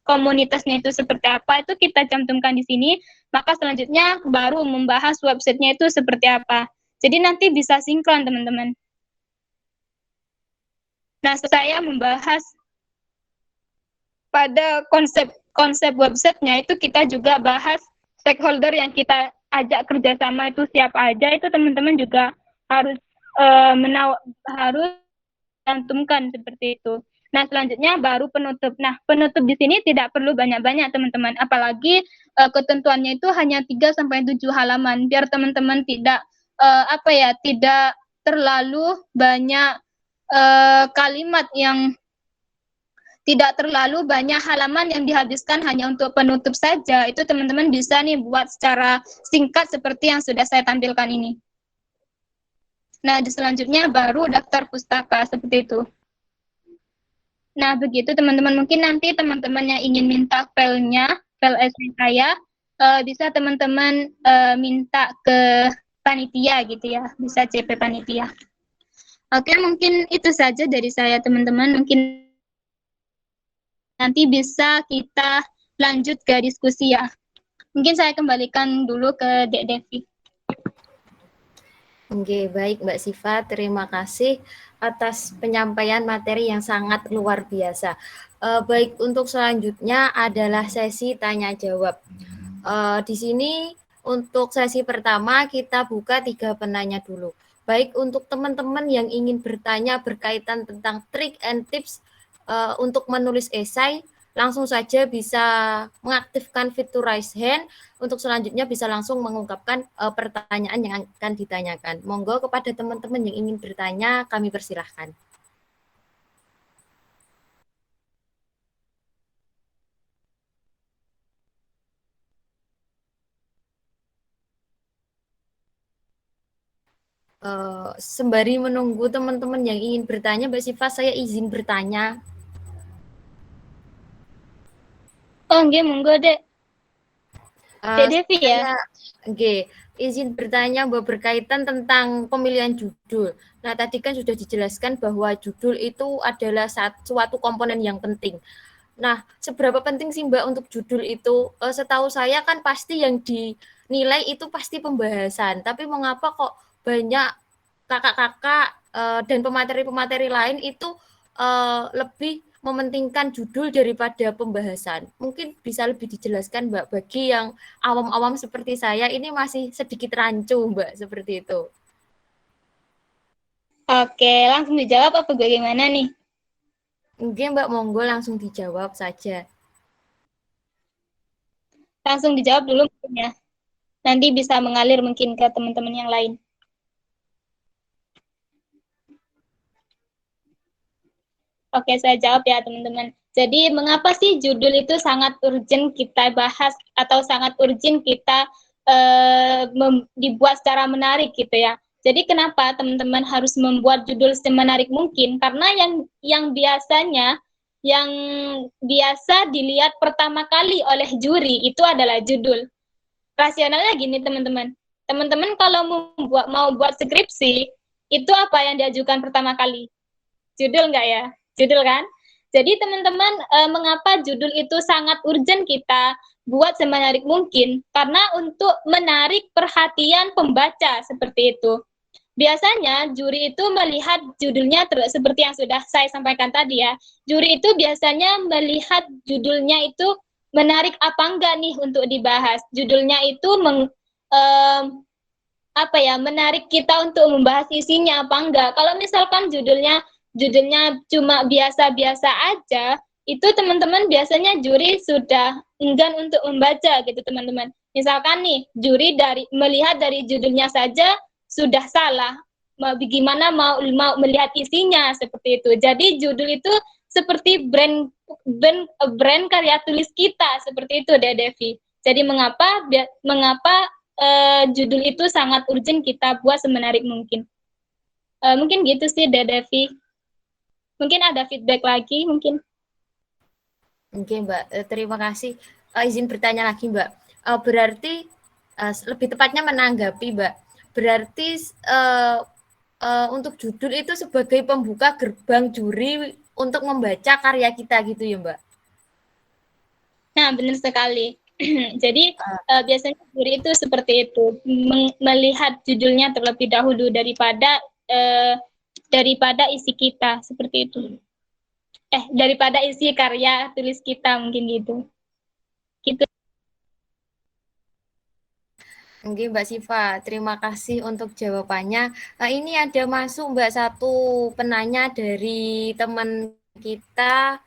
komunitasnya itu seperti apa, itu kita cantumkan di sini, maka selanjutnya baru membahas websitenya itu seperti apa. Jadi nanti bisa sinkron teman-teman. Nah, saya membahas pada konsep websitenya itu kita juga bahas stakeholder yang kita ajak kerjasama itu siapa aja, itu teman-teman juga harus harus cantumkan seperti itu. Nah, selanjutnya baru penutup. Nah, penutup di sini tidak perlu banyak-banyak teman-teman, apalagi ketentuannya itu hanya 3 sampai 7 halaman, biar teman-teman tidak tidak terlalu banyak kalimat yang tidak terlalu banyak halaman yang dihabiskan hanya untuk penutup saja. Itu teman-teman bisa nih buat secara singkat seperti yang sudah saya tampilkan ini. Nah, selanjutnya baru daftar pustaka seperti itu. Nah, begitu teman-teman. Mungkin nanti teman-teman yang ingin minta file esai saya, bisa teman-teman minta ke panitia gitu ya. Bisa CP panitia. Oke, mungkin itu saja dari saya teman-teman. Mungkin nanti bisa kita lanjut ke diskusi ya. Mungkin saya kembalikan dulu ke Dek Devi. Oke, baik Mbak Siva, terima kasih atas penyampaian materi yang sangat luar biasa. Baik, untuk selanjutnya adalah sesi tanya jawab. Di sini untuk sesi pertama kita buka 3 penanya dulu. Baik untuk teman-teman yang ingin bertanya berkaitan tentang trik and tips untuk menulis esai, langsung saja bisa mengaktifkan fitur raise hand. Untuk selanjutnya bisa langsung mengungkapkan pertanyaan yang akan ditanyakan. Monggo kepada teman-teman yang ingin bertanya, kami persilahkan. Sembari menunggu teman-teman yang ingin bertanya, Mbak Siva, saya izin bertanya. Oh, nggih, monggo, Dek. Dek Devi ya. Oke, izin bertanya Mbak berkaitan tentang pemilihan judul. Nah, tadi kan sudah dijelaskan bahwa judul itu adalah suatu komponen yang penting. Nah, seberapa penting sih Mbak untuk judul itu? Setahu saya kan pasti yang dinilai itu pasti pembahasan. Tapi mengapa kok banyak kakak-kakak dan pemateri-pemateri lain itu lebih mementingkan judul daripada pembahasan? Mungkin bisa lebih dijelaskan Mbak, bagi yang awam-awam seperti saya ini masih sedikit rancu Mbak, seperti itu. Oke, langsung dijawab apa bagaimana nih? Mungkin Mbak monggo langsung dijawab saja. Langsung dijawab dulu mungkin ya. Nanti bisa mengalir mungkin ke teman-teman yang lain. Oke, saya jawab ya teman-teman. Jadi mengapa sih judul itu sangat urgent kita bahas atau sangat urgent kita dibuat secara menarik gitu ya. Jadi kenapa teman-teman harus membuat judul semenarik mungkin? Karena yang yang biasa dilihat pertama kali oleh juri itu adalah judul. Rasionalnya gini teman-teman. Teman-teman kalau mau buat skripsi, itu apa yang diajukan pertama kali? Judul nggak ya? Judul kan? Jadi teman-teman, mengapa judul itu sangat urgent kita buat semenarik mungkin? Karena untuk menarik perhatian pembaca seperti itu. Biasanya juri itu melihat judulnya seperti yang sudah saya sampaikan tadi ya. Juri itu biasanya melihat judulnya itu menarik apa enggak nih untuk dibahas. Judulnya itu menarik kita untuk membahas isinya apa enggak. Kalau misalkan judulnya cuma biasa-biasa aja, itu teman-teman biasanya juri sudah enggan untuk membaca gitu teman-teman. Misalkan nih, juri melihat dari judulnya saja sudah salah. Bagaimana mau melihat isinya seperti itu. Jadi judul itu seperti brand karya tulis kita seperti itu Dek Devi. Jadi mengapa judul itu sangat urgent kita buat semenarik mungkin. Mungkin gitu sih Dek Devi. Mungkin ada feedback lagi mungkin. Oke Mbak, terima kasih. Izin bertanya lagi Mbak. Berarti lebih tepatnya menanggapi Mbak. Berarti untuk judul itu sebagai pembuka gerbang juri untuk membaca karya kita gitu ya Mbak? Nah benar sekali. Jadi biasanya juri itu seperti itu, melihat judulnya terlebih dahulu daripada isi kita seperti itu. Daripada isi karya tulis kita mungkin gitu. Gitu. Oke Mbak Siva, terima kasih untuk jawabannya. Ini ada masuk Mbak satu penanya dari teman kita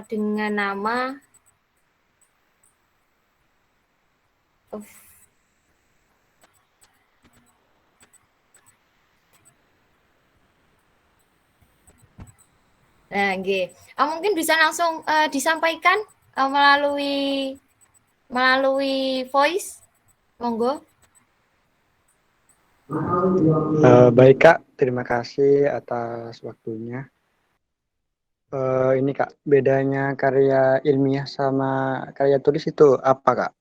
dengan nama Nah, mungkin bisa langsung disampaikan melalui voice, monggo. Baik Kak, terima kasih atas waktunya. Ini Kak, bedanya karya ilmiah sama karya tulis itu apa Kak?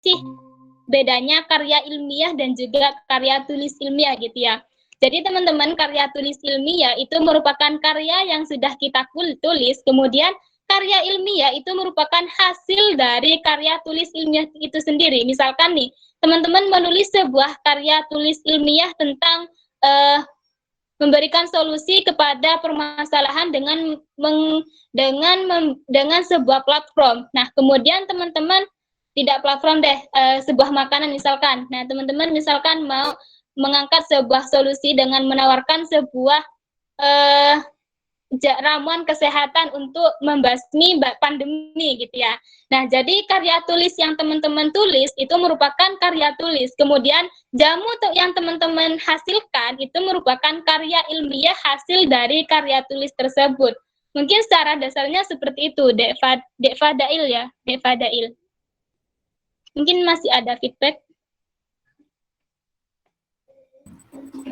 sih bedanya karya ilmiah dan juga karya tulis ilmiah gitu ya. Jadi teman-teman, karya tulis ilmiah itu merupakan karya yang sudah kita tulis, kemudian karya ilmiah itu merupakan hasil dari karya tulis ilmiah itu sendiri. Misalkan nih, teman-teman menulis sebuah karya tulis ilmiah tentang memberikan solusi kepada permasalahan dengan sebuah platform. Nah, kemudian teman-teman tidak platform deh, sebuah makanan misalkan. Nah, teman-teman misalkan mau mengangkat sebuah solusi dengan menawarkan sebuah ramuan kesehatan untuk membasmi pandemi gitu ya. Nah, jadi karya tulis yang teman-teman tulis itu merupakan karya tulis. Kemudian jamu yang teman-teman hasilkan itu merupakan karya ilmiah hasil dari karya tulis tersebut. Mungkin secara dasarnya seperti itu, Dek Fadail ya, Dek Fadail. Mungkin masih ada feedback.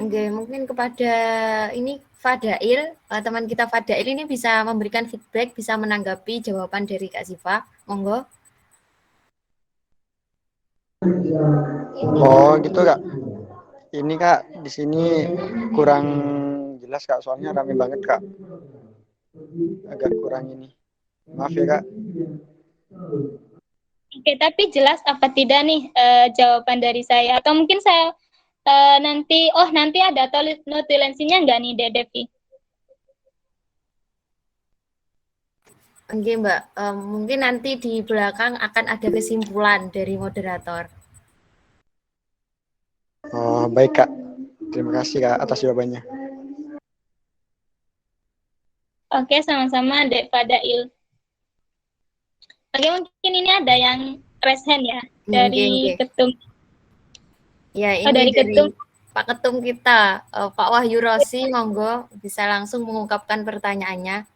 Oke, mungkin kepada ini Fadail, teman kita Fadail ini bisa memberikan feedback, bisa menanggapi jawaban dari Kak Siva. Monggo. Oh gitu Kak. Ini Kak, di sini kurang jelas Kak, soalnya rame banget Kak. Agak kurang ini. Maaf ya Kak. Oke, tapi jelas apa tidak nih jawaban dari saya? Atau mungkin saya nanti ada notulensinya nggak nih, Dek Devi? Oke Mbak, mungkin nanti di belakang akan ada kesimpulan dari moderator. Oh baik Kak. Terima kasih Kak atas jawabannya. Oke, sama-sama Dek Fadail. Oke, mungkin ini ada yang raise hand ya dari Ketum. Ya, ini dari Ketum. Pak Ketum kita, Pak Wahyu Rosi, monggo bisa langsung mengungkapkan pertanyaannya.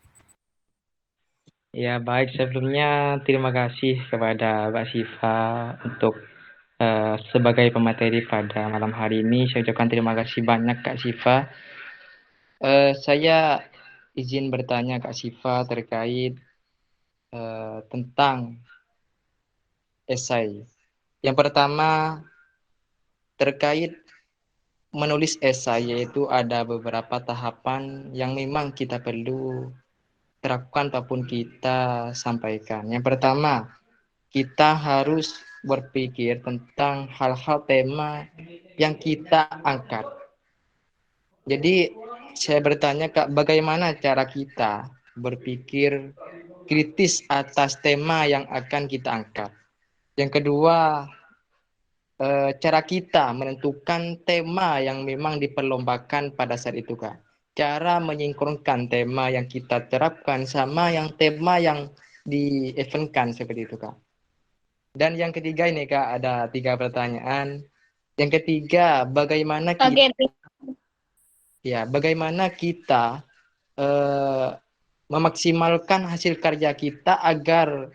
Ya, baik. Sebelumnya terima kasih kepada Mbak Siva untuk sebagai pemateri pada malam hari ini. Saya ucapkan terima kasih banyak Kak Siva. Saya izin bertanya Kak Siva terkait tentang esai. Yang pertama terkait menulis esai, yaitu ada beberapa tahapan yang memang kita perlu terapkan ataupun kita sampaikan. Yang pertama, kita harus berpikir tentang hal-hal tema yang kita angkat. Jadi saya bertanya Kak, bagaimana cara kita berpikir kritis atas tema yang akan kita angkat? Yang kedua, cara kita menentukan tema yang memang diperlombakan pada saat itu Kak. Cara menyinkronkan tema yang kita terapkan sama yang tema yang di-eventkan seperti itu Kak. Dan yang ketiga ini Kak, ada 3 pertanyaan. Yang ketiga, bagaimana kita memaksimalkan hasil karya kita agar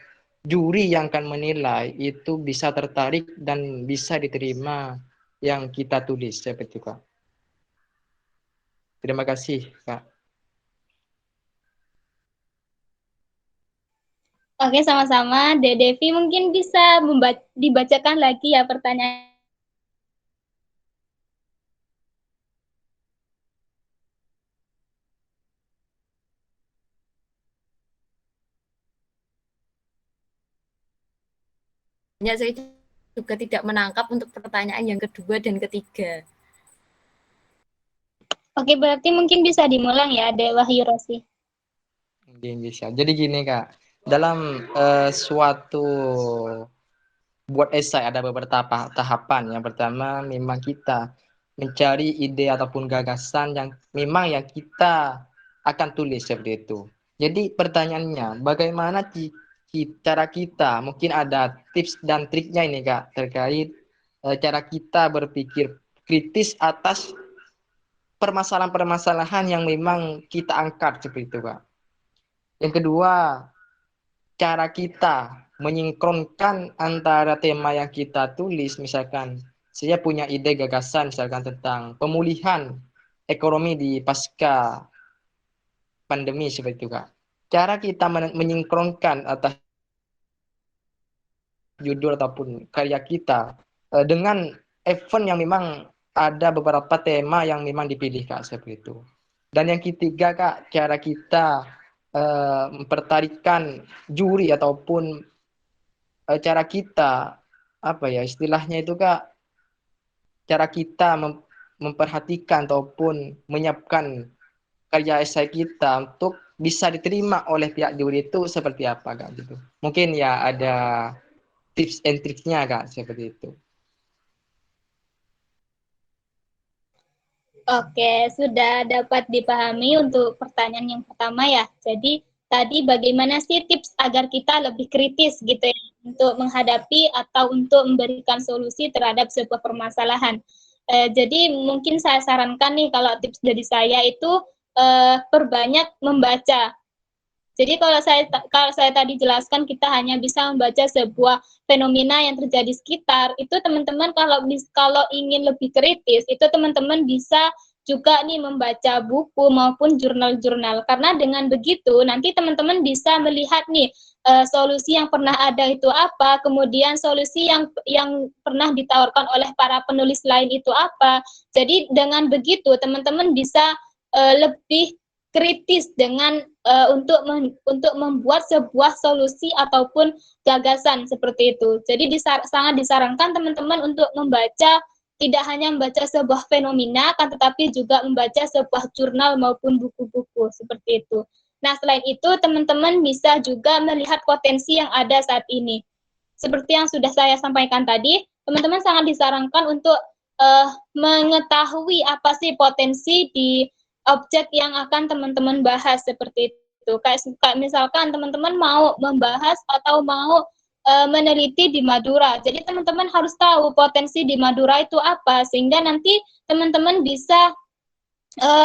juri yang akan menilai itu bisa tertarik dan bisa diterima yang kita tulis seperti itu Kak. Terima kasih Kak. Oke, sama-sama. Dek Devi mungkin bisa dibacakan lagi ya pertanyaan. Saya juga tidak menangkap untuk pertanyaan yang kedua dan ketiga. Oke, berarti mungkin bisa dimulang ya, Dek Wahyu Rosi. Mungkin bisa. Jadi gini Kak, dalam suatu buat esai ada beberapa tahapan. Yang pertama memang kita mencari ide ataupun gagasan yang memang yang kita akan tulis seperti itu. Jadi pertanyaannya, bagaimana cara kita, mungkin ada tips dan triknya ini Kak, terkait cara kita berpikir kritis atas permasalahan-permasalahan yang memang kita angkat seperti itu Kak. Yang kedua, cara kita menyinkronkan antara tema yang kita tulis, misalkan saya punya ide gagasan misalkan tentang pemulihan ekonomi di pasca pandemi seperti itu Kak. Cara kita menyinkronkan atas judul ataupun karya kita dengan event yang memang ada beberapa tema yang memang dipilih Kak seperti itu. Dan yang ketiga Kak, cara kita mempertarikan juri ataupun cara kita apa ya istilahnya itu Kak, cara kita memperhatikan ataupun menyiapkan karya esai kita untuk bisa diterima oleh pihak juri itu seperti apa Kak gitu. Mungkin ya ada tips and triknya Kak seperti itu. Oke, sudah dapat dipahami untuk pertanyaan yang pertama ya. Jadi tadi bagaimana sih tips agar kita lebih kritis gitu ya untuk menghadapi atau untuk memberikan solusi terhadap sebuah permasalahan. Jadi mungkin saya sarankan nih kalau tips dari saya itu perbanyak membaca. Jadi kalau saya tadi jelaskan kita hanya bisa membaca sebuah fenomena yang terjadi sekitar, itu teman-teman kalau ingin lebih kritis, itu teman-teman bisa juga nih membaca buku maupun jurnal-jurnal. Karena dengan begitu nanti teman-teman bisa melihat nih solusi yang pernah ada itu apa, kemudian solusi yang pernah ditawarkan oleh para penulis lain itu apa. Jadi dengan begitu teman-teman bisa lebih kritis dengan untuk membuat sebuah solusi ataupun gagasan seperti itu. Jadi sangat disarankan teman-teman untuk membaca, tidak hanya membaca sebuah fenomena, kan tetapi juga membaca sebuah jurnal maupun buku-buku seperti itu. Nah, selain itu teman-teman bisa juga melihat potensi yang ada saat ini. Seperti yang sudah saya sampaikan tadi, teman-teman sangat disarankan untuk mengetahui apa sih potensi di objek yang akan teman-teman bahas seperti itu. Kayak misalkan teman-teman mau membahas atau mau meneliti di Madura. Jadi teman-teman harus tahu potensi di Madura itu apa, sehingga nanti teman-teman bisa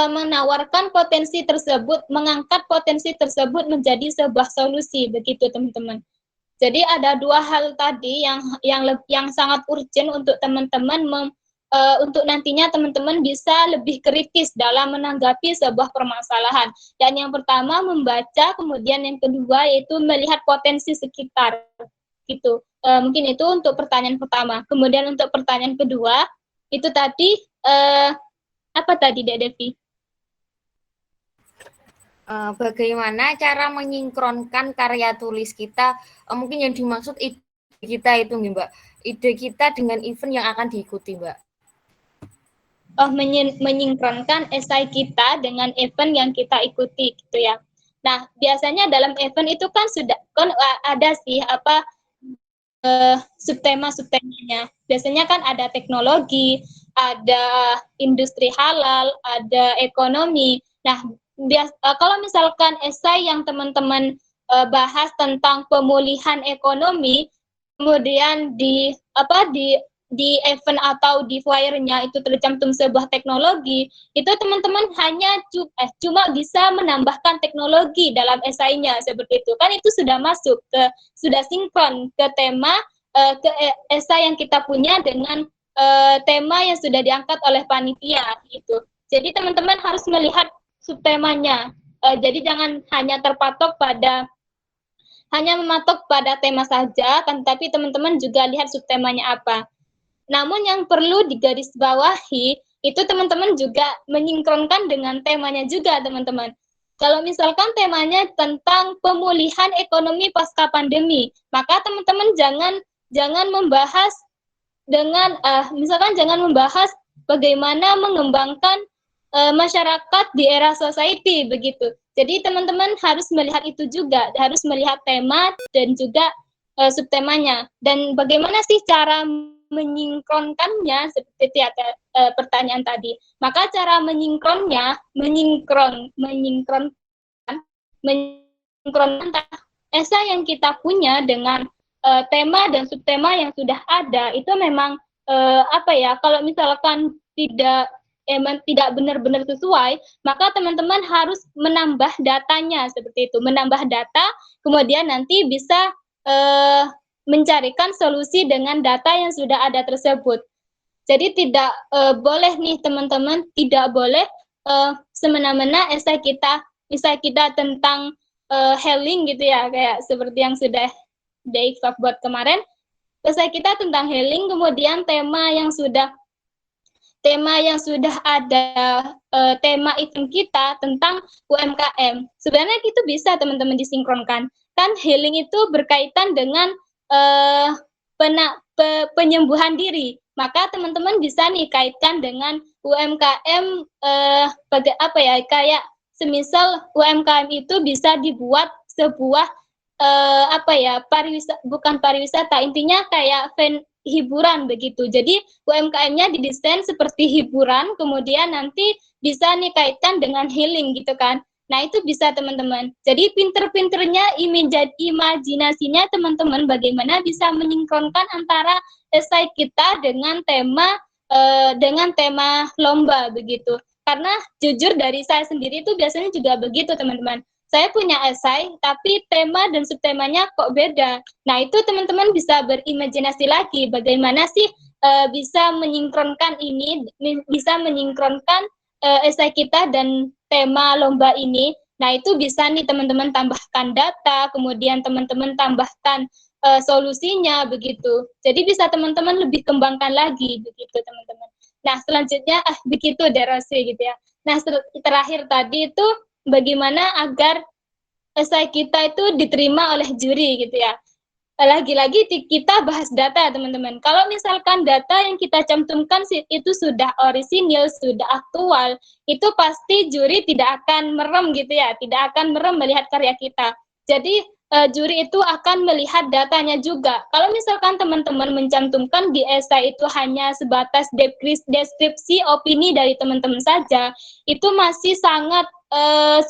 menawarkan potensi tersebut, mengangkat potensi tersebut menjadi sebuah solusi, begitu teman-teman. Jadi ada dua hal tadi yang sangat urgent untuk teman-teman untuk nantinya teman-teman bisa lebih kritis dalam menanggapi sebuah permasalahan. Dan yang pertama membaca, kemudian yang kedua yaitu melihat potensi sekitar. Gitu. Mungkin itu untuk pertanyaan pertama. Kemudian untuk pertanyaan kedua, itu tadi apa tadi Dek Devi? Bagaimana cara menyinkronkan karya tulis kita? Mungkin yang dimaksud ide kita itu Mbak. Ide kita dengan event yang akan diikuti Mbak. Menyinkronkan esai kita dengan event yang kita ikuti gitu ya. Nah, biasanya dalam event itu kan ada sih subtema-subtemanya. Biasanya kan ada teknologi, ada industri halal, ada ekonomi. Nah, kalau misalkan esai yang teman-teman bahas tentang pemulihan ekonomi, kemudian di event atau di flyer-nya itu tercantum sebuah teknologi, itu teman-teman hanya cuma bisa menambahkan teknologi dalam esainya seperti itu. Kan itu sudah masuk sudah sinkron ke tema ke esai yang kita punya dengan tema yang sudah diangkat oleh panitia gitu. Jadi teman-teman harus melihat subtemanya. Jadi jangan hanya mematok pada tema saja, kan tapi teman-teman juga lihat subtemanya apa. Namun yang perlu digarisbawahi itu teman-teman juga menyinkronkan dengan temanya juga teman-teman. Kalau misalkan temanya tentang pemulihan ekonomi pasca pandemi, maka teman-teman jangan membahas dengan misalkan jangan membahas bagaimana mengembangkan masyarakat di era society begitu. Jadi teman-teman harus melihat itu juga, harus melihat tema dan juga subtemanya. Dan bagaimana sih cara menyinkronkannya seperti pertanyaan tadi. Maka cara menyinkronkan esai yang kita punya dengan tema dan subtema yang sudah ada itu memang kalau misalkan tidak benar-benar sesuai, maka teman-teman harus menambah datanya seperti itu, menambah data, kemudian nanti bisa mencarikan solusi dengan data yang sudah ada tersebut. Jadi tidak boleh nih teman-teman, tidak boleh semena-mena esai kita tentang healing gitu ya, kayak seperti yang sudah Deikfak buat kemarin, esai kita tentang healing, kemudian tema yang sudah ada, tema event kita tentang UMKM. Sebenarnya itu bisa teman-teman disinkronkan. Kan healing itu berkaitan dengan penyembuhan diri. Maka teman-teman bisa nih kaitkan dengan UMKM, kayak semisal UMKM itu bisa dibuat sebuah bukan pariwisata, intinya kayak hiburan begitu. Jadi UMKM-nya didesain seperti hiburan, kemudian nanti bisa nih kaitkan dengan healing gitu kan. Nah, itu bisa teman-teman. Jadi pinter-pinternya imajinasinya teman-teman bagaimana bisa menyinkronkan antara esai kita dengan tema lomba begitu. Karena jujur dari saya sendiri itu biasanya juga begitu teman-teman. Saya punya esai, tapi tema dan subtemanya kok beda. Nah, itu teman-teman bisa berimajinasi lagi bagaimana sih bisa menyinkronkan esai kita dan tema lomba ini. Nah, itu bisa nih teman-teman tambahkan data, kemudian teman-teman tambahkan solusinya begitu. Jadi bisa teman-teman lebih kembangkan lagi begitu teman-teman. Nah, selanjutnya begitu Derosi gitu ya. Nah, terakhir tadi itu bagaimana agar esai kita itu diterima oleh juri gitu ya. Lagi-lagi kita bahas data teman-teman. Kalau misalkan data yang kita cantumkan itu sudah orisinil, sudah aktual, itu pasti juri tidak akan merem gitu ya, tidak akan merem melihat karya kita. Jadi juri itu akan melihat datanya juga. Kalau misalkan teman-teman mencantumkan di esai itu hanya sebatas deskripsi opini dari teman-teman saja, itu masih sangat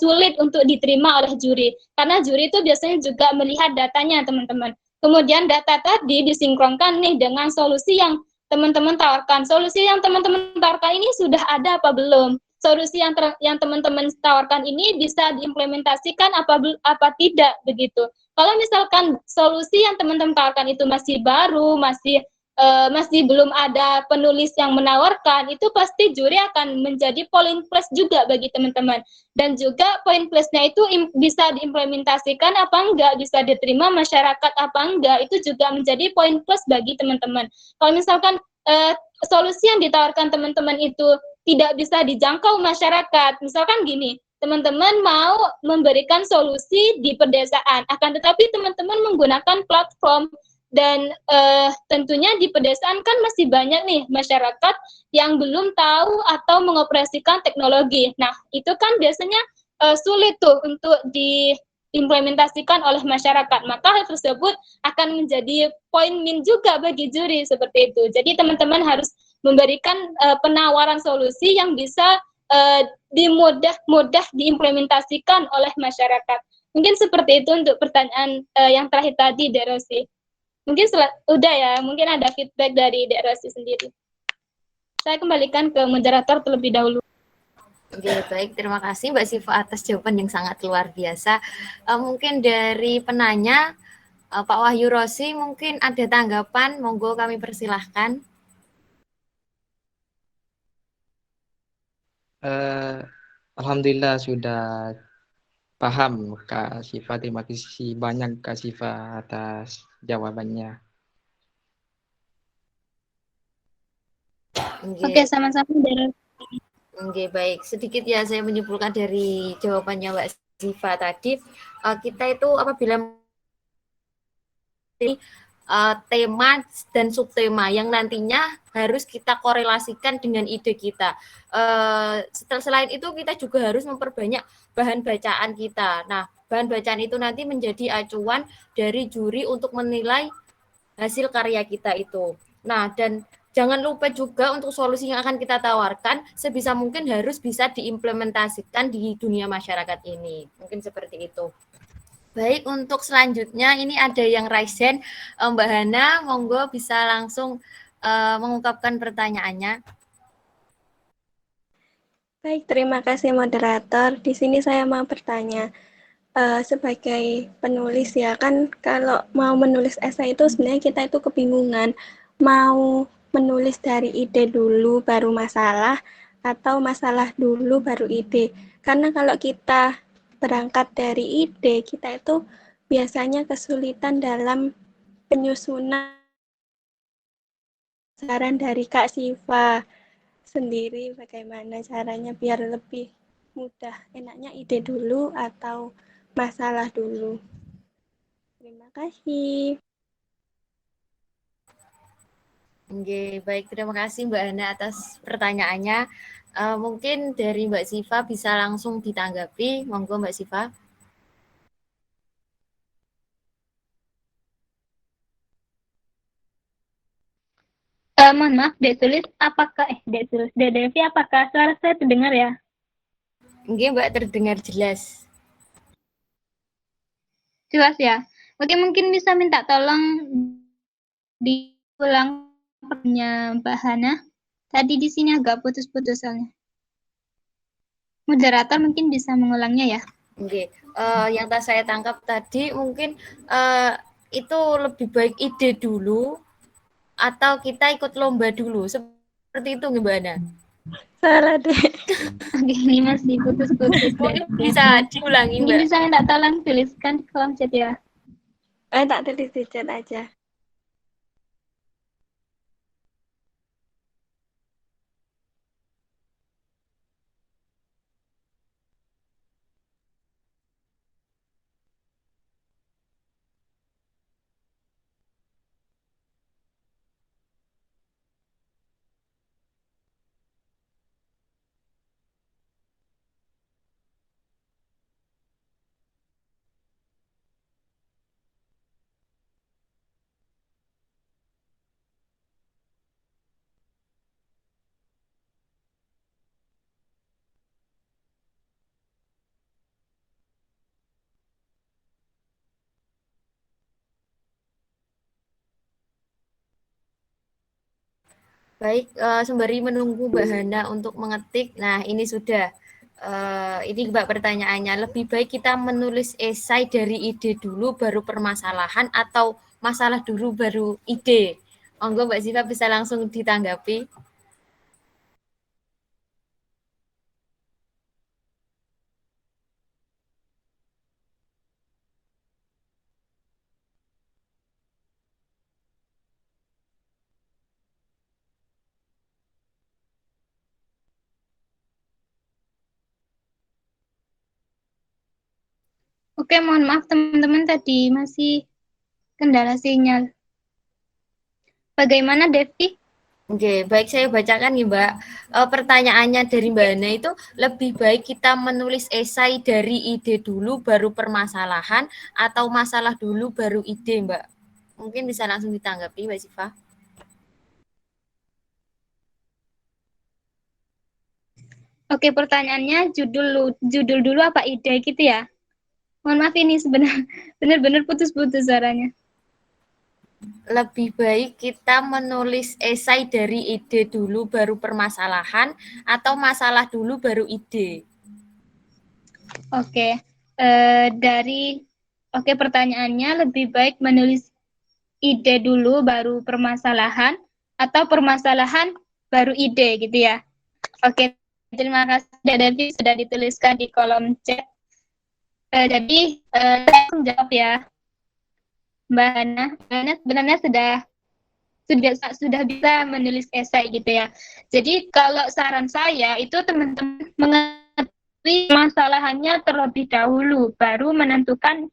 sulit untuk diterima oleh juri. Karena juri itu biasanya juga melihat datanya teman-teman. Kemudian data tadi disinkronkan nih dengan solusi yang teman-teman tawarkan. Solusi yang teman-teman tawarkan ini sudah ada apa belum? Solusi yang teman-teman tawarkan ini bisa diimplementasikan apa tidak begitu. Kalau misalkan solusi yang teman-teman tawarkan itu masih baru, masih belum ada penulis yang menawarkan, itu pasti juri akan menjadi poin plus juga bagi teman-teman. Dan juga poin plusnya itu bisa diimplementasikan apa enggak, bisa diterima masyarakat apa enggak, itu juga menjadi poin plus bagi teman-teman. Kalau misalkan solusi yang ditawarkan teman-teman itu tidak bisa dijangkau masyarakat, misalkan gini, teman-teman mau memberikan solusi di pedesaan, akan tetapi teman-teman menggunakan platform, dan tentunya di pedesaan kan masih banyak nih masyarakat yang belum tahu atau mengoperasikan teknologi. Nah, itu kan biasanya sulit tuh untuk diimplementasikan oleh masyarakat. Maka hal tersebut akan menjadi poin min juga bagi juri seperti itu. Jadi teman-teman harus memberikan penawaran solusi yang bisa mudah diimplementasikan oleh masyarakat. Mungkin seperti itu untuk pertanyaan yang terakhir tadi, Dek Rosi. Mungkin udah ya, mungkin ada feedback dari Dek Rosi sendiri. Saya kembalikan ke moderator terlebih dahulu. Oke, baik. Terima kasih Mbak Siva atas jawaban yang sangat luar biasa. Mungkin dari penanya, Pak Wahyu Rosi, mungkin ada tanggapan, monggo kami persilahkan. Alhamdulillah sudah paham Kak Siva. Terima kasih banyak Kak Siva atas jawabannya. Oke, sama-sama. Oke, baik. Sedikit ya saya menyimpulkan dari jawabannya Mbak Siva tadi. Kita itu apabila tema dan subtema yang nantinya harus kita korelasikan dengan ide kita. Selain itu kita juga harus memperbanyak bahan bacaan kita. Nah, bahan bacaan itu nanti menjadi acuan dari juri untuk menilai hasil karya kita itu. Nah, dan jangan lupa juga untuk solusi yang akan kita tawarkan sebisa mungkin harus bisa diimplementasikan di dunia masyarakat ini. Mungkin seperti itu. Baik, untuk selanjutnya ini ada yang raise hand. Mbak Hana, monggo bisa langsung mengungkapkan pertanyaannya. Baik, terima kasih moderator. Di sini saya mau bertanya, sebagai penulis ya kan, kalau mau menulis esai itu sebenarnya kita itu kebingungan, mau menulis dari ide dulu baru masalah, atau masalah dulu baru ide. Karena kalau kita berangkat dari ide, kita itu biasanya kesulitan dalam penyusunan saran dari Kak Siva sendiri bagaimana caranya biar lebih mudah. Enaknya ide dulu atau masalah dulu? Terima kasih. Oke, baik. Terima kasih Mbak Hana atas pertanyaannya. Mungkin dari Mbak Siva bisa langsung ditanggapi. Monggo Mbak Siva. Mohon maaf, Dek Sulis, apakah Dek Sulis, Dek Devi, apakah suara saya terdengar ya? Mungkin Mbak terdengar jelas. Jelas ya. Oke, mungkin bisa minta tolong diulang pertanyaannya Mbak Hana. Tadi di sini agak putus-putus soalnya. Moderator mungkin bisa mengulangnya ya. Oke, yang saya tangkap tadi mungkin itu lebih baik ide dulu atau kita ikut lomba dulu. Seperti itu Mbak Hana. Salah deh. Oke, ini masih putus-putus. Mungkin bisa diulangi Mungkin Mbak. bisa minta tolong tuliskan di kolom chat ya. Tak tulis di chat aja. Baik, sembari menunggu Mbak Hana untuk mengetik. Nah, ini sudah. Ini Mbak pertanyaannya, lebih baik kita menulis esai dari ide dulu baru permasalahan atau masalah dulu baru ide? Monggo Mbak Siva bisa langsung ditanggapi. Oke, mohon maaf teman-teman tadi masih kendala sinyal. Bagaimana Devi? Oke, baik saya bacakan nih Mbak. Pertanyaannya dari Mbak Hana itu lebih baik kita menulis esai dari ide dulu baru permasalahan atau masalah dulu baru ide Mbak? Mungkin bisa langsung ditanggapi Mbak Siva. Oke, pertanyaannya judul dulu apa ide gitu ya? Mohon maaf ini benar-benar putus-putus suaranya. Lebih baik kita menulis esai dari ide dulu baru permasalahan atau masalah dulu baru ide. Oke, pertanyaannya lebih baik menulis ide dulu baru permasalahan atau permasalahan baru ide gitu ya. Oke, terima kasih Devi sudah dituliskan di kolom chat. Jadi saya akan jawab ya, Mbak Hana. Mbak Hana sebenarnya sudah bisa menulis esai gitu ya. Jadi kalau saran saya itu teman-teman mengetahui masalahannya terlebih dahulu, baru menentukan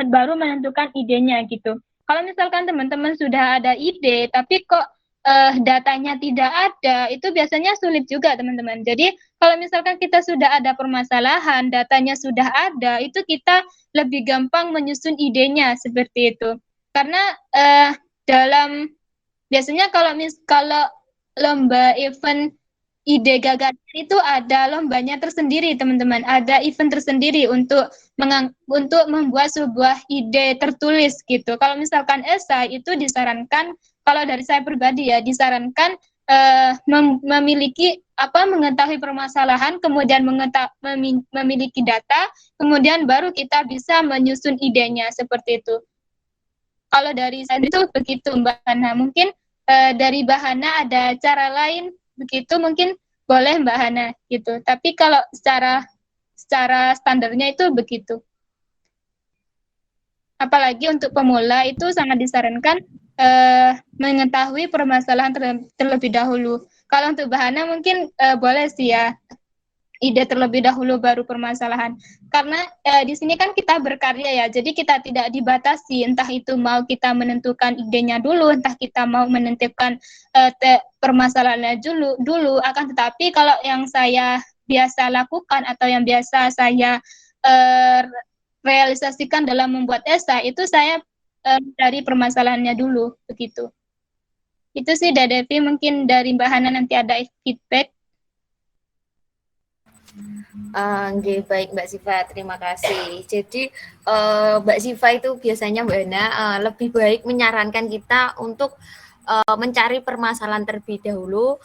baru menentukan idenya gitu. Kalau misalkan teman-teman sudah ada ide, tapi kok datanya tidak ada, itu biasanya sulit juga teman-teman. Jadi kalau misalkan kita sudah ada permasalahan, datanya sudah ada, itu kita lebih gampang menyusun idenya seperti itu. Karena biasanya kalau lomba event ide gagasan itu ada lombanya tersendiri teman-teman, ada event tersendiri untuk membuat sebuah ide tertulis gitu. Kalau misalkan esai itu disarankan, kalau dari saya pribadi ya disarankan mengetahui permasalahan, kemudian memiliki data, kemudian baru kita bisa menyusun idenya seperti itu. Kalau dari saya itu begitu Mbak Hana. Mungkin dari Mbak Hana ada cara lain begitu, mungkin boleh Mbak Hana gitu. Tapi kalau secara standarnya itu begitu. Apalagi untuk pemula itu sangat disarankan mengetahui permasalahan terlebih dahulu. Kalau untuk Bahana mungkin boleh sih ya, ide terlebih dahulu baru permasalahan. Karena di sini kan kita berkarya ya, jadi kita tidak dibatasi, entah itu mau kita menentukan idenya dulu, entah kita mau menentukan permasalahannya dulu. Akan tetapi kalau yang saya biasa lakukan atau yang biasa saya realisasikan dalam membuat esai, itu saya dari permasalahannya dulu, begitu. Itu sih dari Devi, mungkin dari Mbak Hana nanti ada feedback. Nggih, baik Mbak Siva, terima kasih. Jadi Mbak Siva itu biasanya Mbak Hana lebih baik menyarankan kita untuk mencari permasalahan terlebih dahulu.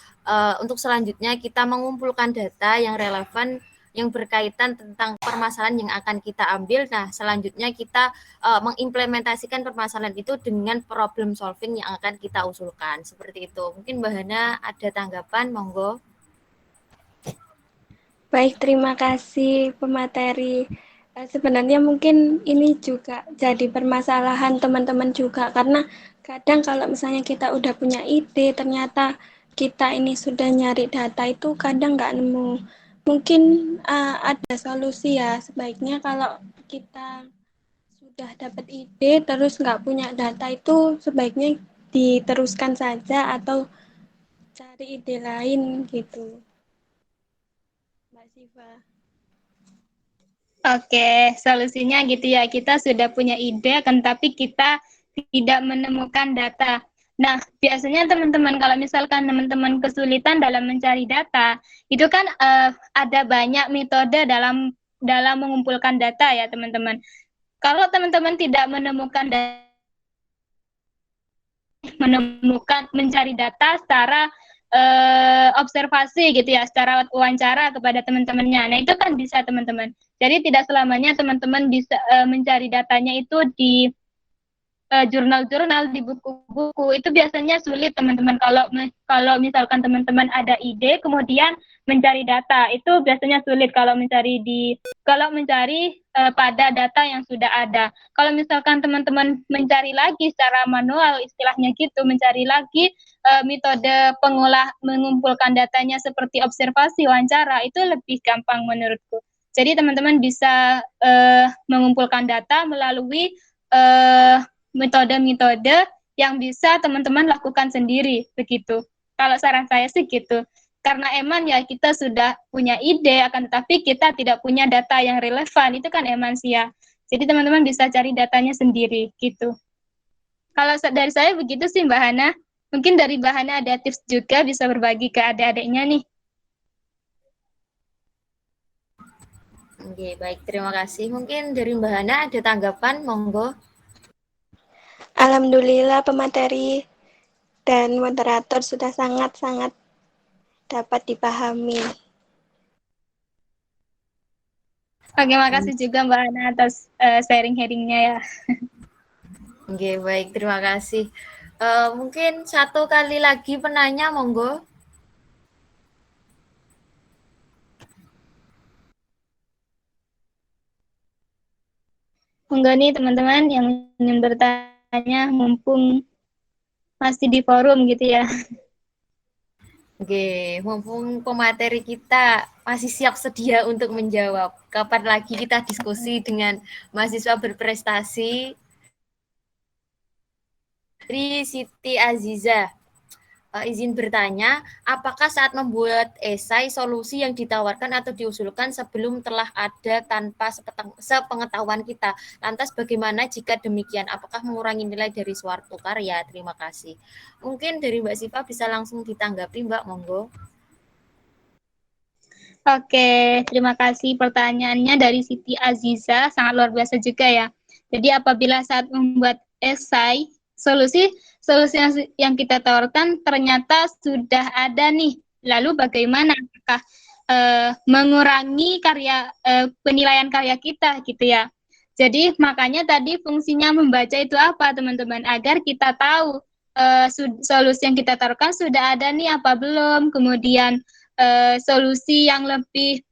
Untuk selanjutnya kita mengumpulkan data yang relevan yang berkaitan tentang permasalahan yang akan kita ambil. Nah, selanjutnya kita mengimplementasikan permasalahan itu dengan problem solving yang akan kita usulkan. Seperti itu. Mungkin Mbak Hana ada tanggapan, monggo. Baik, terima kasih pemateri. Sebenarnya mungkin ini juga jadi permasalahan teman-teman juga, karena kadang kalau misalnya kita udah punya ide, ternyata kita ini sudah nyari data itu kadang nggak nemu. Mungkin ada solusi ya, sebaiknya kalau kita sudah dapat ide terus nggak punya data itu sebaiknya diteruskan saja atau cari ide lain gitu. Mbak Siva. Oke, solusinya gitu ya. Kita sudah punya ide, akan tapi kita tidak menemukan data. Nah, biasanya teman-teman, kalau misalkan teman-teman kesulitan dalam mencari data, itu kan ada banyak metode dalam mengumpulkan data ya, teman-teman. Kalau teman-teman tidak mencari data secara observasi gitu ya, secara wawancara kepada teman-temannya. Nah, itu kan bisa teman-teman. Jadi tidak selamanya teman-teman bisa mencari datanya itu di jurnal-jurnal, di buku-buku. Itu biasanya sulit teman-teman. Kalau misalkan teman-teman ada ide kemudian mencari data, itu biasanya sulit kalau mencari pada data yang sudah ada. Kalau misalkan teman-teman mencari lagi secara manual, istilahnya gitu, mencari lagi metode mengumpulkan datanya seperti observasi, wawancara, itu lebih gampang menurutku. Jadi teman-teman bisa mengumpulkan data melalui metode-metode yang bisa teman-teman lakukan sendiri, begitu. Kalau saran saya sih gitu. Karena emang ya kita sudah punya ide, akan tetapi kita tidak punya data yang relevan, itu kan emang sih ya. Jadi teman-teman bisa cari datanya sendiri, gitu. Kalau dari saya begitu sih Mbak Hana. Mungkin dari Mbak Hana ada tips juga bisa berbagi ke adik-adiknya nih. Oke, baik, terima kasih. Mungkin dari Mbak Hana ada tanggapan, monggo. Alhamdulillah pemateri dan moderator sudah sangat-sangat dapat dipahami. Oke, makasih juga Mbak Hana atas sharing-sharingnya ya. Oke, baik, terima kasih. Mungkin satu kali lagi penanya, monggo. Monggo nih teman-teman yang ingin bertanya, mumpung masih di forum gitu ya. Oke, mumpung pemateri kita masih siap sedia untuk menjawab. Kapan lagi kita diskusi dengan mahasiswa berprestasi? Dari Siti Aziza, izin bertanya, apakah saat membuat esai solusi yang ditawarkan atau diusulkan sebelum telah ada tanpa sepengetahuan kita? Lantas bagaimana jika demikian? Apakah mengurangi nilai dari suatu karya? Terima kasih. Mungkin dari Mbak Siva bisa langsung ditanggapi, Mbak, monggo. Oke, terima kasih pertanyaannya dari Siti Aziza, sangat luar biasa juga ya. Jadi apabila saat membuat esai, solusi yang kita tawarkan ternyata sudah ada nih. Lalu bagaimana? Apakah mengurangi penilaian karya kita gitu ya? Jadi makanya tadi fungsinya membaca itu apa teman-teman? Agar kita tahu solusi yang kita tawarkan sudah ada nih apa belum, kemudian solusi yang lebih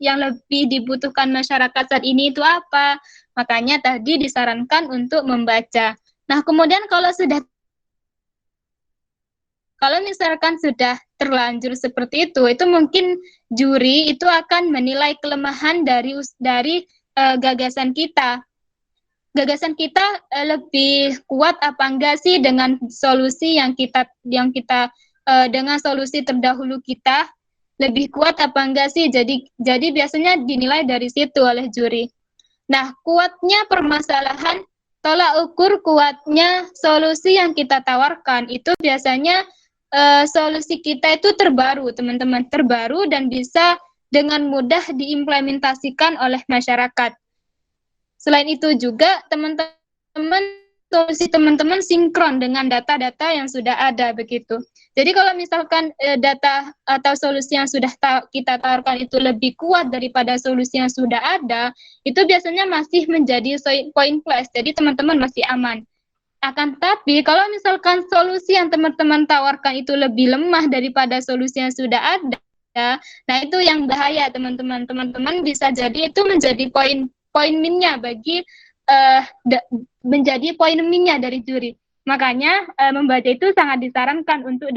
yang lebih dibutuhkan masyarakat saat ini itu apa. Makanya tadi disarankan untuk membaca. Nah, kemudian kalau misalkan sudah terlanjur seperti itu mungkin juri itu akan menilai kelemahan dari gagasan kita. Gagasan kita lebih kuat apa enggak sih dengan solusi yang kita dengan solusi terdahulu kita lebih kuat apa enggak sih? Jadi biasanya dinilai dari situ oleh juri. Nah, kuatnya permasalahan, tolak ukur kuatnya solusi yang kita tawarkan itu biasanya solusi kita itu terbaru, teman-teman, terbaru dan bisa dengan mudah diimplementasikan oleh masyarakat. Selain itu juga solusi teman-teman sinkron dengan data-data yang sudah ada begitu. Jadi kalau misalkan data atau solusi yang sudah kita tawarkan itu lebih kuat daripada solusi yang sudah ada, itu biasanya masih menjadi poin plus. Jadi teman-teman masih aman. Akan tetapi kalau misalkan solusi yang teman-teman tawarkan itu lebih lemah daripada solusi yang sudah ada, nah itu yang bahaya teman-teman. Teman-teman bisa jadi itu menjadi poin minnya menjadi poin minnya dari juri. Makanya membaca itu sangat disarankan untuk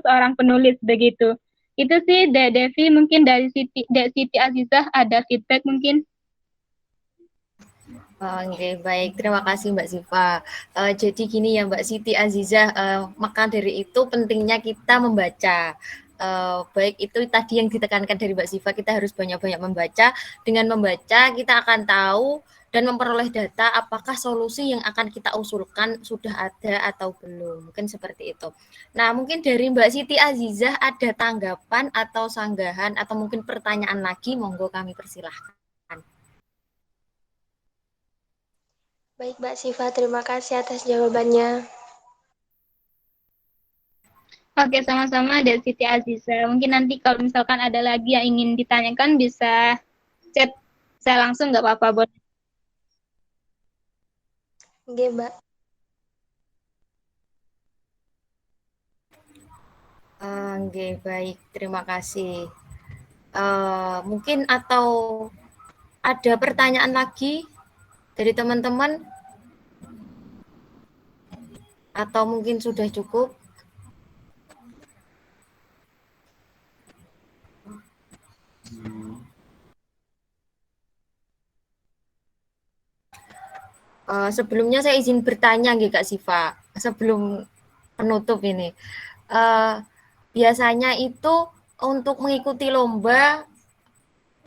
seorang penulis begitu. Itu sih Devi, mungkin dari Siti Azizah ada feedback mungkin. Oke, baik. Terima kasih Mbak Siva. Jadi gini ya Mbak Siti Azizah, maka dari itu pentingnya kita membaca. Baik itu tadi yang ditekankan dari Mbak Siva, kita harus banyak-banyak membaca. Dengan membaca kita akan tahu dan memperoleh data apakah solusi yang akan kita usulkan sudah ada atau belum. Mungkin seperti itu. Nah, mungkin dari Mbak Siti Azizah ada tanggapan atau sanggahan atau mungkin pertanyaan lagi, monggo kami persilahkan. Baik Mbak Siva, terima kasih atas jawabannya. Oke, sama-sama dari Siti Azizah. Mungkin nanti kalau misalkan ada lagi yang ingin ditanyakan bisa chat saya langsung, nggak apa-apa, boleh. Oke, Mbak. Oke, baik. Terima kasih. Mungkin atau ada pertanyaan lagi dari teman-teman? Atau mungkin sudah cukup? Sebelumnya saya izin bertanya nih Kak Siva, sebelum penutup ini. Biasanya itu untuk mengikuti lomba,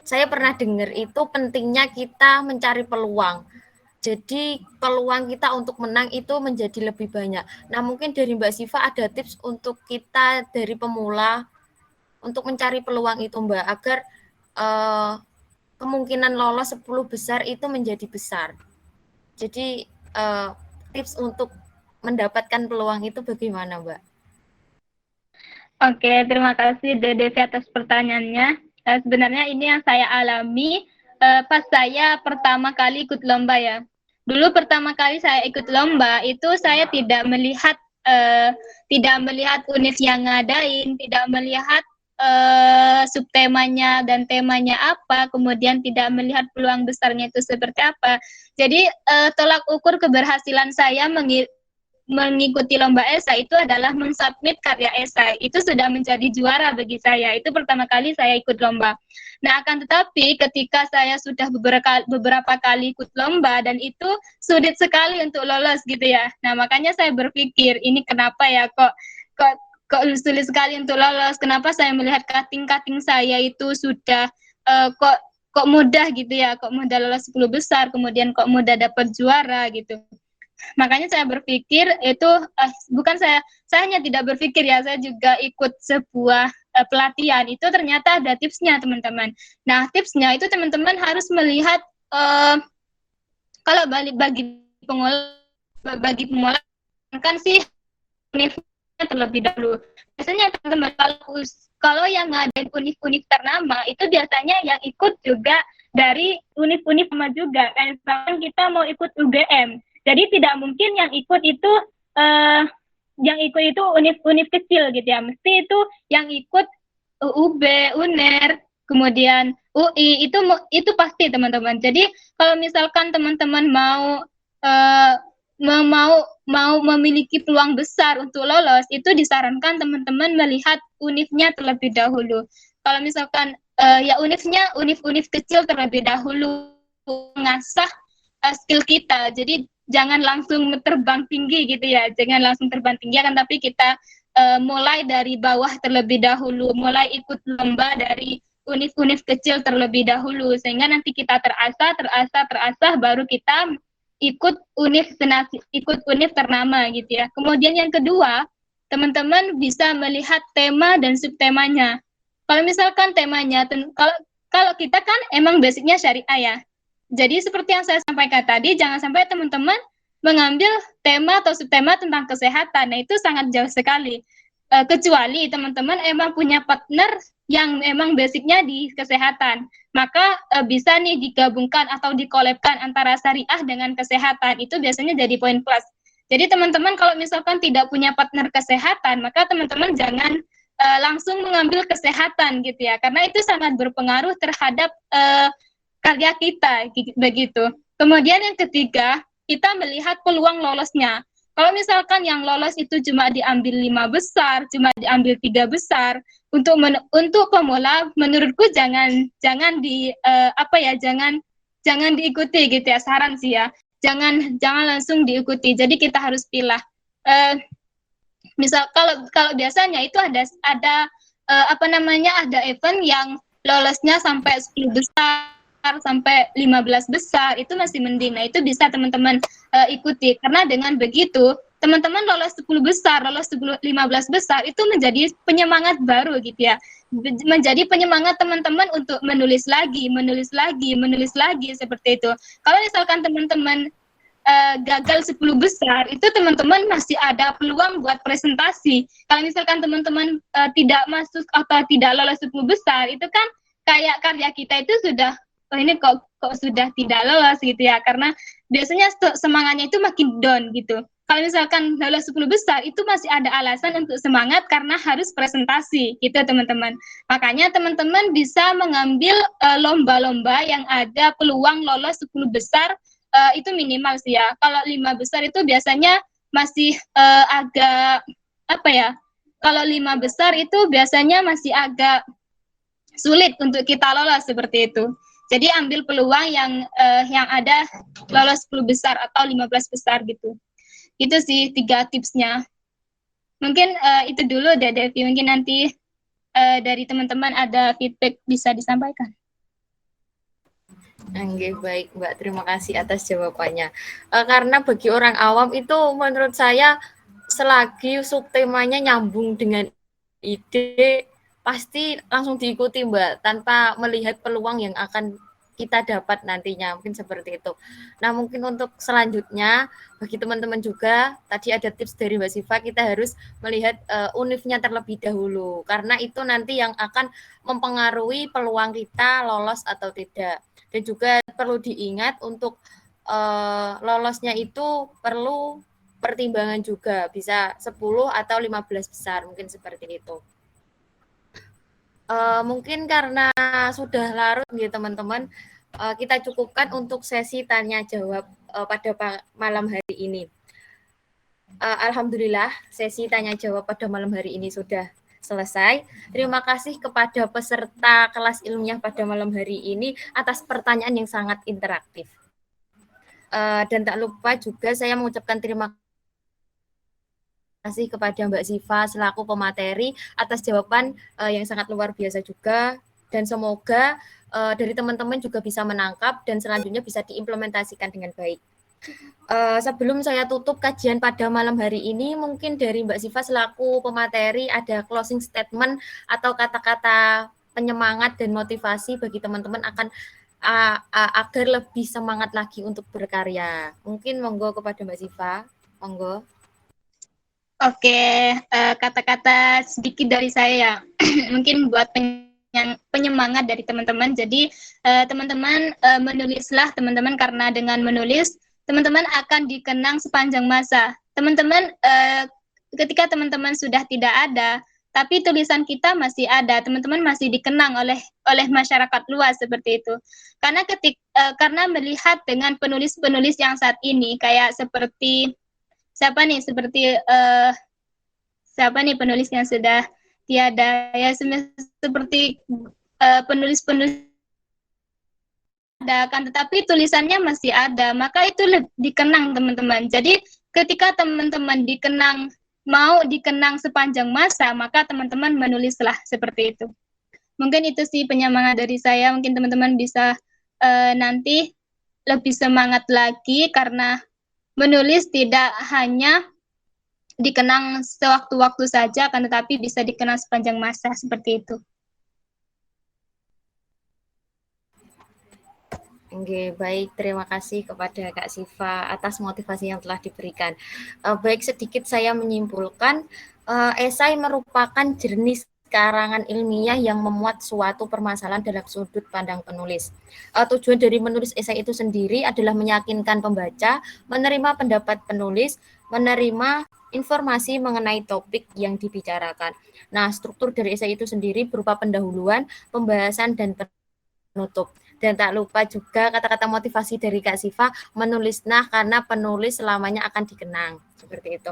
saya pernah dengar itu pentingnya kita mencari peluang. Jadi peluang kita untuk menang itu menjadi lebih banyak. Nah mungkin dari Mbak Siva ada tips untuk kita dari pemula untuk mencari peluang itu Mbak, agar kemungkinan lolos 10 besar itu menjadi besar. Jadi tips untuk mendapatkan peluang itu bagaimana Mbak? Oke, terima kasih Devi atas pertanyaannya. Sebenarnya ini yang saya alami pas saya pertama kali ikut lomba ya. Dulu pertama kali saya ikut lomba itu saya tidak melihat univ yang ngadain, tidak melihat subtemanya dan temanya apa, kemudian tidak melihat peluang besarnya itu seperti apa. Jadi tolak ukur keberhasilan saya mengikuti lomba esai itu adalah mensubmit karya esai. Itu sudah menjadi juara bagi saya. Itu pertama kali saya ikut lomba. Nah, akan tetapi ketika saya sudah beberapa kali ikut lomba dan itu sulit sekali untuk lolos gitu ya. Nah, makanya saya berpikir ini kenapa ya kok sulit sekali untuk lolos. Kenapa saya melihat cutting saya itu sudah kok mudah gitu ya, kok mudah lolos 10 besar, kemudian kok mudah dapat juara gitu. Makanya saya berpikir itu bukan saya hanya tidak berpikir ya, saya juga ikut sebuah pelatihan. Itu ternyata ada tipsnya teman-teman. Nah, tipsnya itu teman-teman harus melihat kalau bagi pemula kan sih univnya terlebih dahulu. Biasanya teman-teman kalau yang ngadain univ ternama itu biasanya yang ikut juga dari univ sama juga. Kayak misalkan kita mau ikut UGM. Jadi tidak mungkin yang ikut itu univ kecil gitu ya. Mesti itu yang ikut UB, UNER, kemudian UI itu pasti teman-teman. Jadi kalau misalkan teman-teman mau mau memiliki peluang besar untuk lolos, itu disarankan teman-teman melihat univnya terlebih dahulu. Kalau misalkan ya univ kecil terlebih dahulu, mengasah skill kita. Jadi jangan langsung terbang tinggi gitu ya, jangan langsung terbang tinggi, kan tapi kita mulai dari bawah terlebih dahulu, mulai ikut lomba dari univ kecil terlebih dahulu, sehingga nanti kita terasah, baru kita ikut univ ternama gitu ya. Kemudian yang kedua, teman-teman bisa melihat tema dan subtemanya. Kalau misalkan temanya, kalau kita kan emang basicnya syariah ya. Jadi seperti yang saya sampaikan tadi, jangan sampai teman-teman mengambil tema atau subtema tentang kesehatan. Nah, itu sangat jauh sekali. Kecuali teman-teman emang punya partner yang emang basicnya di kesehatan, maka bisa nih digabungkan atau dikolabkan antara syariah dengan kesehatan. Itu biasanya jadi poin plus. Jadi teman-teman kalau misalkan tidak punya partner kesehatan, maka teman-teman jangan langsung mengambil kesehatan gitu ya, karena itu sangat berpengaruh terhadap karya kita begitu. Kemudian yang ketiga, kita melihat peluang lolosnya. Kalau misalkan yang lolos itu cuma diambil 5 besar, cuma diambil 3 besar, untuk pemula menurutku jangan diikuti gitu ya, saran sih ya. Jangan langsung diikuti. Jadi kita harus pilih. Misal kalau biasanya itu ada ada event yang lolosnya sampai 10 besar, sampai 15 besar, itu masih mending. Nah, itu bisa teman-teman ikuti, karena dengan begitu teman-teman lolos 10 besar, lolos 15 besar, itu menjadi penyemangat baru gitu ya, menjadi penyemangat teman-teman untuk menulis lagi seperti itu. Kalau misalkan teman-teman gagal 10 besar, itu teman-teman masih ada peluang buat presentasi. Kalau misalkan teman-teman tidak masuk atau tidak lolos 10 besar, itu kan kayak karya kita itu sudah, oh ini kok sudah tidak lolos gitu ya, karena biasanya semangatnya itu makin down gitu. Kalau misalkan lolos 10 besar, itu masih ada alasan untuk semangat karena harus presentasi gitu teman-teman. Makanya teman-teman bisa mengambil lomba-lomba yang ada peluang lolos 10 besar, itu minimal sih ya. Kalau 5 besar itu biasanya masih agak kalau 5 besar itu biasanya masih agak sulit untuk kita lolos seperti itu. Jadi ambil peluang yang ada lolos 10 besar atau 15 besar gitu. Itu sih 3 tipsnya. Mungkin itu dulu deh Devi. Mungkin nanti dari teman-teman ada feedback bisa disampaikan. Oke, baik Mbak. Terima kasih atas jawabannya. Karena bagi orang awam itu menurut saya selagi subtemanya nyambung dengan ide, pasti langsung diikuti Mbak, tanpa melihat peluang yang akan kita dapat nantinya, mungkin seperti itu. Nah, mungkin untuk selanjutnya, bagi teman-teman juga, tadi ada tips dari Mbak Siva, kita harus melihat univnya terlebih dahulu, karena itu nanti yang akan mempengaruhi peluang kita lolos atau tidak. Dan juga perlu diingat untuk lolosnya itu perlu pertimbangan juga, bisa 10 atau 15 besar, mungkin seperti itu. Mungkin karena sudah larut gitu teman-teman, kita cukupkan untuk sesi tanya jawab pada malam hari ini. Alhamdulillah sesi tanya jawab pada malam hari ini sudah selesai. Terima kasih kepada peserta kelas ilmiah pada malam hari ini atas pertanyaan yang sangat interaktif. Dan tak lupa juga saya mengucapkan terima kasih kepada Mbak Siva selaku pemateri atas jawaban yang sangat luar biasa juga, dan semoga dari teman-teman juga bisa menangkap dan selanjutnya bisa diimplementasikan dengan baik. Sebelum saya tutup kajian pada malam hari ini, mungkin dari Mbak Siva selaku pemateri ada closing statement atau kata-kata penyemangat dan motivasi bagi teman-teman agar lebih semangat lagi untuk berkarya. Mungkin monggo kepada Mbak Siva, monggo. Oke, kata-kata sedikit dari saya mungkin buat penyemangat dari teman-teman. Jadi teman-teman menulislah teman-teman, karena dengan menulis teman-teman akan dikenang sepanjang masa. Teman-teman ketika teman-teman sudah tidak ada, tapi tulisan kita masih ada, teman-teman masih dikenang oleh masyarakat luas seperti itu. Karena melihat dengan penulis-penulis yang saat ini kayak seperti siapa nih seperti siapa nih penulis yang sudah tiada ya seperti penulis-penulis ada kan, tetapi tulisannya masih ada, maka itu dikenang teman-teman. Jadi ketika teman-teman mau dikenang sepanjang masa, maka teman-teman menulislah seperti itu. Mungkin itu sih penyemangat dari saya. Mungkin teman-teman bisa nanti lebih semangat lagi karena menulis tidak hanya dikenang sewaktu-waktu saja, akan tetapi bisa dikenang sepanjang masa seperti itu. Oke, baik. Terima kasih kepada Kak Siva atas motivasi yang telah diberikan. Baik, sedikit saya menyimpulkan, esai merupakan jenis karangan ilmiah yang memuat suatu permasalahan dalam sudut pandang penulis. Tujuan dari menulis esai itu sendiri adalah meyakinkan pembaca, menerima pendapat penulis, menerima informasi mengenai topik yang dibicarakan. Nah, struktur dari esai itu sendiri berupa pendahuluan, pembahasan, dan penutup. Dan tak lupa juga kata-kata motivasi dari Kak Siva, menulis nah karena penulis selamanya akan dikenang. Seperti itu.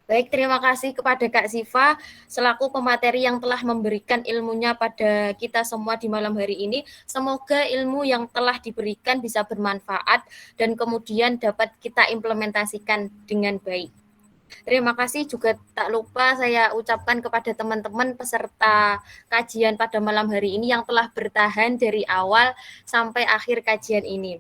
Baik, terima kasih kepada Kak Siva selaku pemateri yang telah memberikan ilmunya pada kita semua di malam hari ini. Semoga ilmu yang telah diberikan bisa bermanfaat dan kemudian dapat kita implementasikan dengan baik. Terima kasih juga tak lupa saya ucapkan kepada teman-teman peserta kajian pada malam hari ini yang telah bertahan dari awal sampai akhir kajian ini.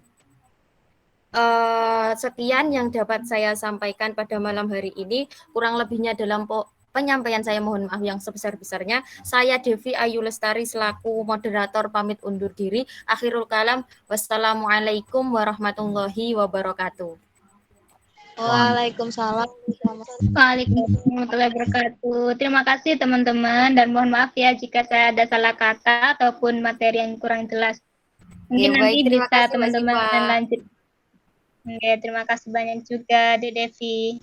Sekian yang dapat saya sampaikan pada malam hari ini. Kurang lebihnya dalam penyampaian saya mohon maaf yang sebesar-besarnya. Saya Devi Ayu Lestari selaku moderator pamit undur diri. Akhirul kalam. Wassalamualaikum warahmatullahi wabarakatuh. Waalaikumsalam. Waalaikumsalam warahmatullahi wabarakatuh. Terima kasih teman-teman dan mohon maaf ya jika saya ada salah kata ataupun materi yang kurang jelas. Mungkin nanti bisa teman-teman lanjut. Oke, terima kasih banyak juga Devi.